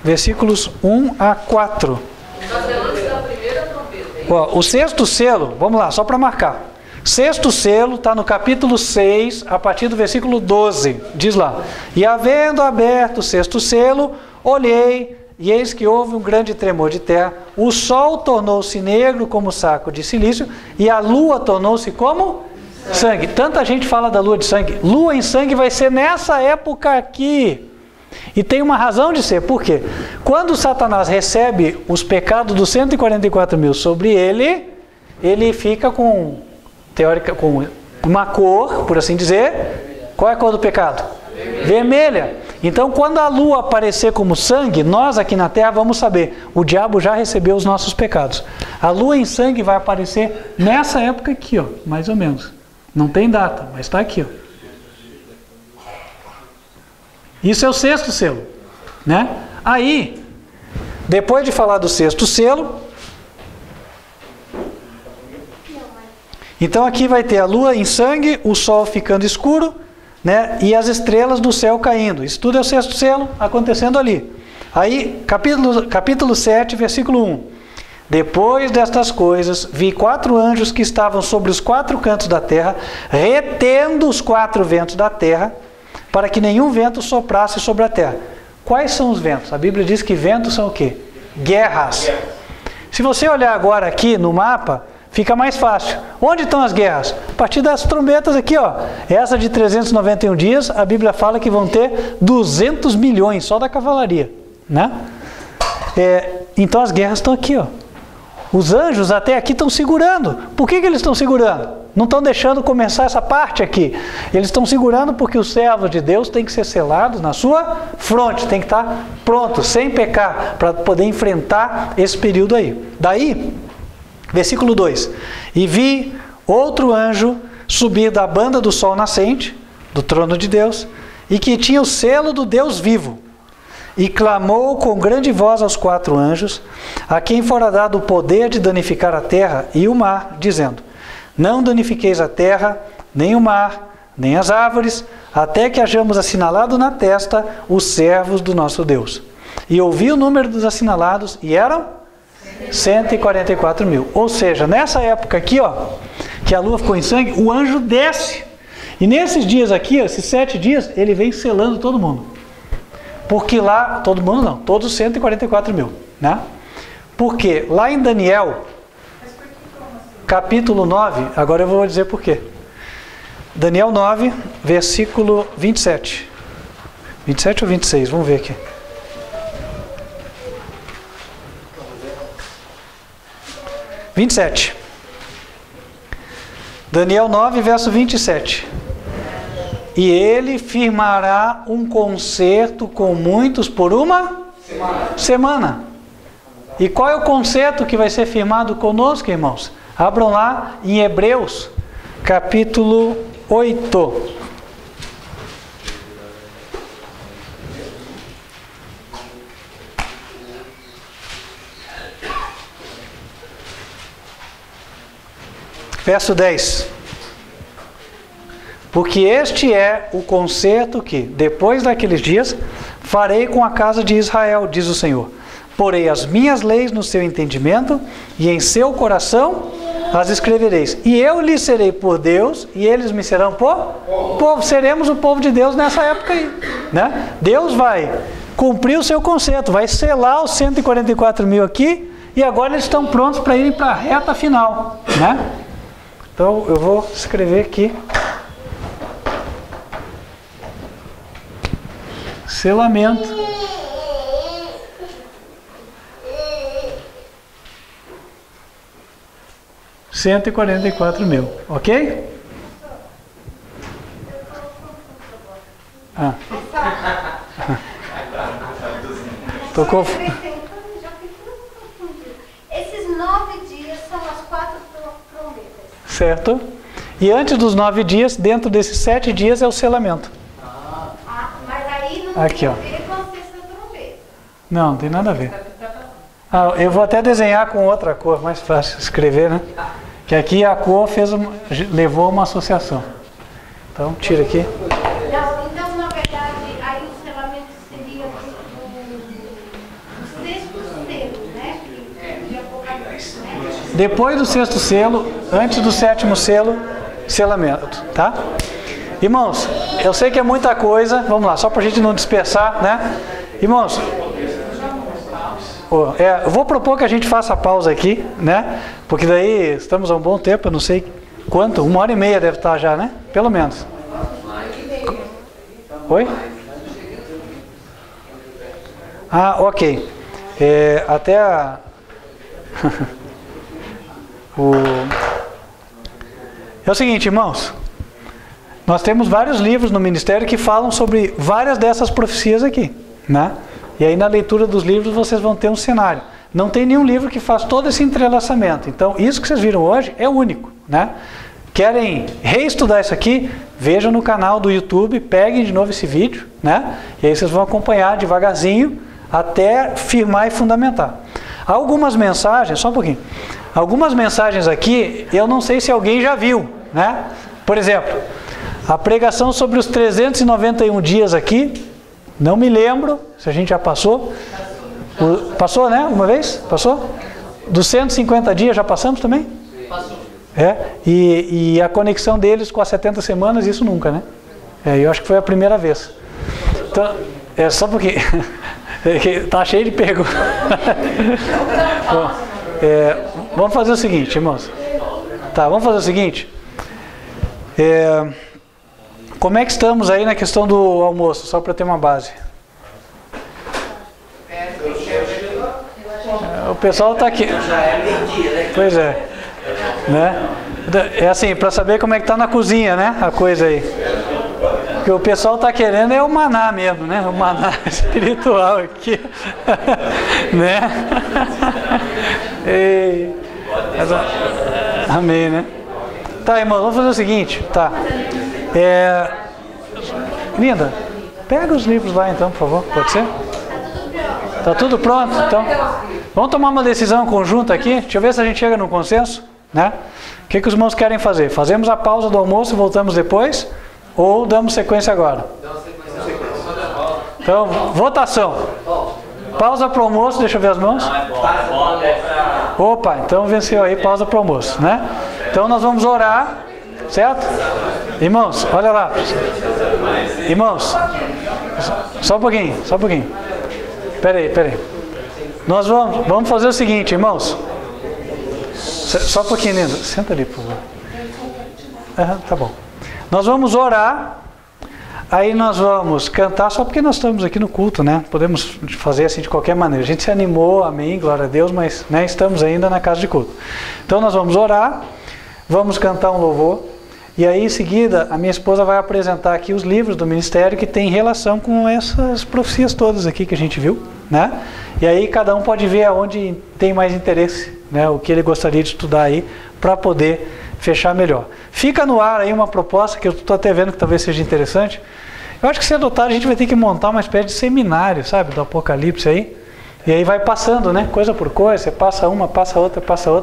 versículos 1 a 4. O 6º selo, vamos lá, só para marcar. 6º selo está no capítulo 6, a partir do versículo 12. Diz lá, e havendo aberto o 6º selo, olhei, e eis que houve um grande tremor de terra. O sol tornou-se negro como saco de silício, e a lua tornou-se como sangue. Tanta gente fala da lua de sangue. Lua em sangue vai ser nessa época aqui. E tem uma razão de ser. Por quê? Quando Satanás recebe os pecados dos 144 mil sobre ele, ele fica com uma cor, por assim dizer. Qual é a cor do pecado? Vermelha. Então, quando a lua aparecer como sangue, nós aqui na terra vamos saber, o diabo já recebeu os nossos pecados. A lua em sangue vai aparecer nessa época aqui, ó, mais ou menos. Não tem data, mas está aqui, ó. Isso é o 6º selo, né? Aí, depois de falar do 6º selo, Então aqui vai ter a lua em sangue, o sol ficando escuro, né? E as estrelas do céu caindo. Isso tudo é o sexto selo acontecendo ali. Aí, capítulo 7, versículo 1. Depois destas coisas, vi 4 anjos que estavam sobre os 4 cantos da terra, retendo os 4 ventos da terra, para que nenhum vento soprasse sobre a terra. Quais são os ventos? A Bíblia diz que ventos são o quê? Guerras. Se você olhar agora aqui no mapa, fica mais fácil. Onde estão as guerras? A partir das trombetas aqui, ó. Essa de 391 dias, a Bíblia fala que vão ter 200 milhões só da cavalaria, né? Então as guerras estão aqui, ó. Os anjos até aqui estão segurando. Por que eles estão segurando? Não estão deixando começar essa parte aqui. Eles estão segurando porque os servos de Deus têm que ser selados na sua fronte. Tem que estar prontos, sem pecar, para poder enfrentar esse período aí. Daí, versículo 2. E vi outro anjo subir da banda do sol nascente, do trono de Deus, e que tinha o selo do Deus vivo. E clamou com grande voz aos 4 anjos, a quem fora dado o poder de danificar a terra e o mar, dizendo: não danifiqueis a terra, nem o mar, nem as árvores, até que hajamos assinalado na testa os servos do nosso Deus. E ouvi o número dos assinalados, e eram 144 mil. Ou seja, nessa época aqui, ó, que a lua ficou em sangue, o anjo desce. E nesses dias aqui, ó, esses 7 dias, ele vem selando todo mundo. Porque lá, todo mundo não, todos os 144 mil, né? Porque lá em Daniel, capítulo 9, agora eu vou dizer por quê. Daniel 9, versículo 27. 27 ou 26? Vamos ver aqui. Daniel 9, verso 27. E ele firmará um concerto com muitos por uma semana. E qual é o concerto que vai ser firmado conosco, irmãos? Abram lá em Hebreus, capítulo 8. Verso 10. Porque este é o concerto que, depois daqueles dias, farei com a casa de Israel, diz o Senhor. Porei as minhas leis no seu entendimento, e em seu coração as escrevereis. E eu lhes serei por Deus, e eles me serão por povo. Seremos o povo de Deus nessa época aí, né? Deus vai cumprir o seu concerto, vai selar os 144 mil aqui, e agora eles estão prontos para irem para a reta final, né? Então eu vou escrever aqui. Selamento. $144 mil, ok? Tocou. Esses 9 dias são as 4 trombetas. Certo. E antes dos 9 dias, dentro desses 7 dias, é o selamento. Mas aí não aqui, tem a ó. ver com a sexta trombeta. Não, não tem nada a ver. Eu vou até desenhar com outra cor, mais fácil escrever, né? Que aqui a cor levou a uma associação. Então, tira aqui. Não, então, na verdade, aí o selamento seria o sexto selo, né? De Apocalipse, né? Depois do sexto selo, antes do sétimo selo, selamento, tá? Irmãos, eu sei que é muita coisa, vamos lá, só para a gente não dispersar, né? Irmãos, eu vou propor que a gente faça a pausa aqui, né? Porque daí estamos há um bom tempo, eu não sei quanto, 1h30 deve estar já, né? Pelo menos. Oi? Ok. Até a... É o seguinte, irmãos. Nós temos vários livros no ministério que falam sobre várias dessas profecias aqui, né? E aí na leitura dos livros vocês vão ter um cenário. Não tem nenhum livro que faz todo esse entrelaçamento. Então isso que vocês viram hoje é único, né? Querem reestudar isso aqui? Vejam no canal do YouTube, peguem de novo esse vídeo, né? E aí vocês vão acompanhar devagarzinho até firmar e fundamentar. Algumas mensagens, só um pouquinho. Algumas mensagens aqui, eu não sei se alguém já viu, né? Por exemplo, a pregação sobre os 391 dias aqui, não me lembro se a gente já passou. Passou, né? Uma vez? Passou? Dos 150 dias já passamos também? Passou. E a conexão deles com as 70 semanas, isso nunca, né? Eu acho que foi a primeira vez. Então, só porque tá cheio de perguntas. Vamos fazer o seguinte, irmãos. Tá, vamos fazer o seguinte. Como é que estamos aí na questão do almoço? Só para ter uma base. O pessoal está aqui. Já é meio-dia, né? Pois é. Né? É assim, para saber como é que está na cozinha, né? A coisa aí. O que o pessoal está querendo é o maná mesmo, né? O maná espiritual aqui. Né? Amém, né? Tá, irmão, vamos fazer o seguinte. Tá. Linda, pega os livros lá então, por favor. Pode ser? Tá tudo pronto? Então, vamos tomar uma decisão conjunta aqui. Deixa eu ver se a gente chega num consenso, né? O que os irmãos querem fazer? Fazemos a pausa do almoço e voltamos depois? Ou damos sequência agora? Então, votação. Pausa para o almoço, deixa eu ver as mãos. Opa, então venceu aí, pausa para o almoço, né? Então nós vamos orar, certo? Irmãos, olha lá. Irmãos, só um pouquinho. Espera aí. Nós vamos fazer o seguinte, irmãos. Só um pouquinho, Linda. Senta ali, por favor. Tá bom. Nós vamos orar. Aí nós vamos cantar, só porque nós estamos aqui no culto, né? Podemos fazer assim de qualquer maneira. A gente se animou, amém, glória a Deus, mas né, estamos ainda na casa de culto. Então nós vamos orar, vamos cantar um louvor, e aí em seguida a minha esposa vai apresentar aqui os livros do ministério que tem relação com essas profecias todas aqui que a gente viu, né? E aí cada um pode ver aonde tem mais interesse, né? O que ele gostaria de estudar aí para poder fechar melhor. Fica no ar aí uma proposta que eu estou até vendo que talvez seja interessante. Eu acho que cedo ou tarde a gente vai ter que montar uma espécie de seminário, sabe, do Apocalipse aí. E aí vai passando, né, coisa por coisa, você passa uma, passa outra,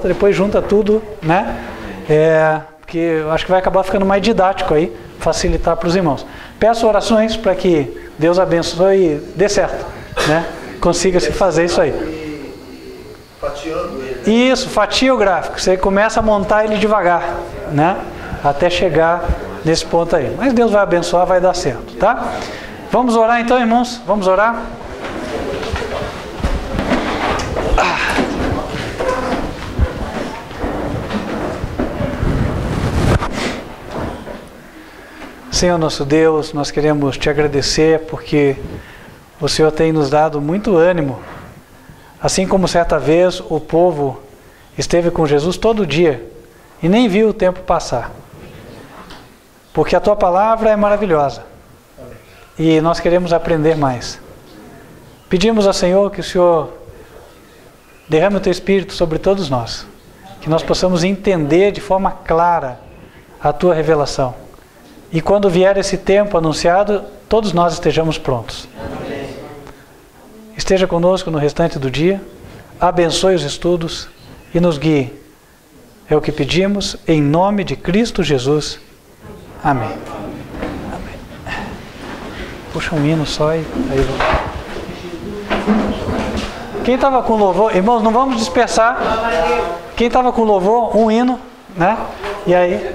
depois junta tudo, né? Porque eu acho que vai acabar ficando mais didático aí, facilitar para os irmãos. Peço orações para que Deus abençoe e dê certo, né? Consiga se fazer isso aí. Fatiando ele. Isso, fatia o gráfico. Você começa a montar ele devagar, né? Até chegar nesse ponto aí. Mas Deus vai abençoar, vai dar certo, tá? Vamos orar então, irmãos? Vamos orar? Senhor nosso Deus, nós queremos te agradecer porque o Senhor tem nos dado muito ânimo. Assim como certa vez o povo esteve com Jesus todo dia e nem viu o tempo passar. Porque a tua palavra é maravilhosa. E nós queremos aprender mais. Pedimos ao Senhor que o Senhor derrame o teu Espírito sobre todos nós. Que nós possamos entender de forma clara a tua revelação. E quando vier esse tempo anunciado, todos nós estejamos prontos. Esteja conosco no restante do dia, abençoe os estudos e nos guie. É o que pedimos em nome de Cristo Jesus. Amém. Amém. Puxa um hino só e aí quem estava com louvor, irmãos, não vamos dispersar. Quem estava com louvor, um hino, né? E aí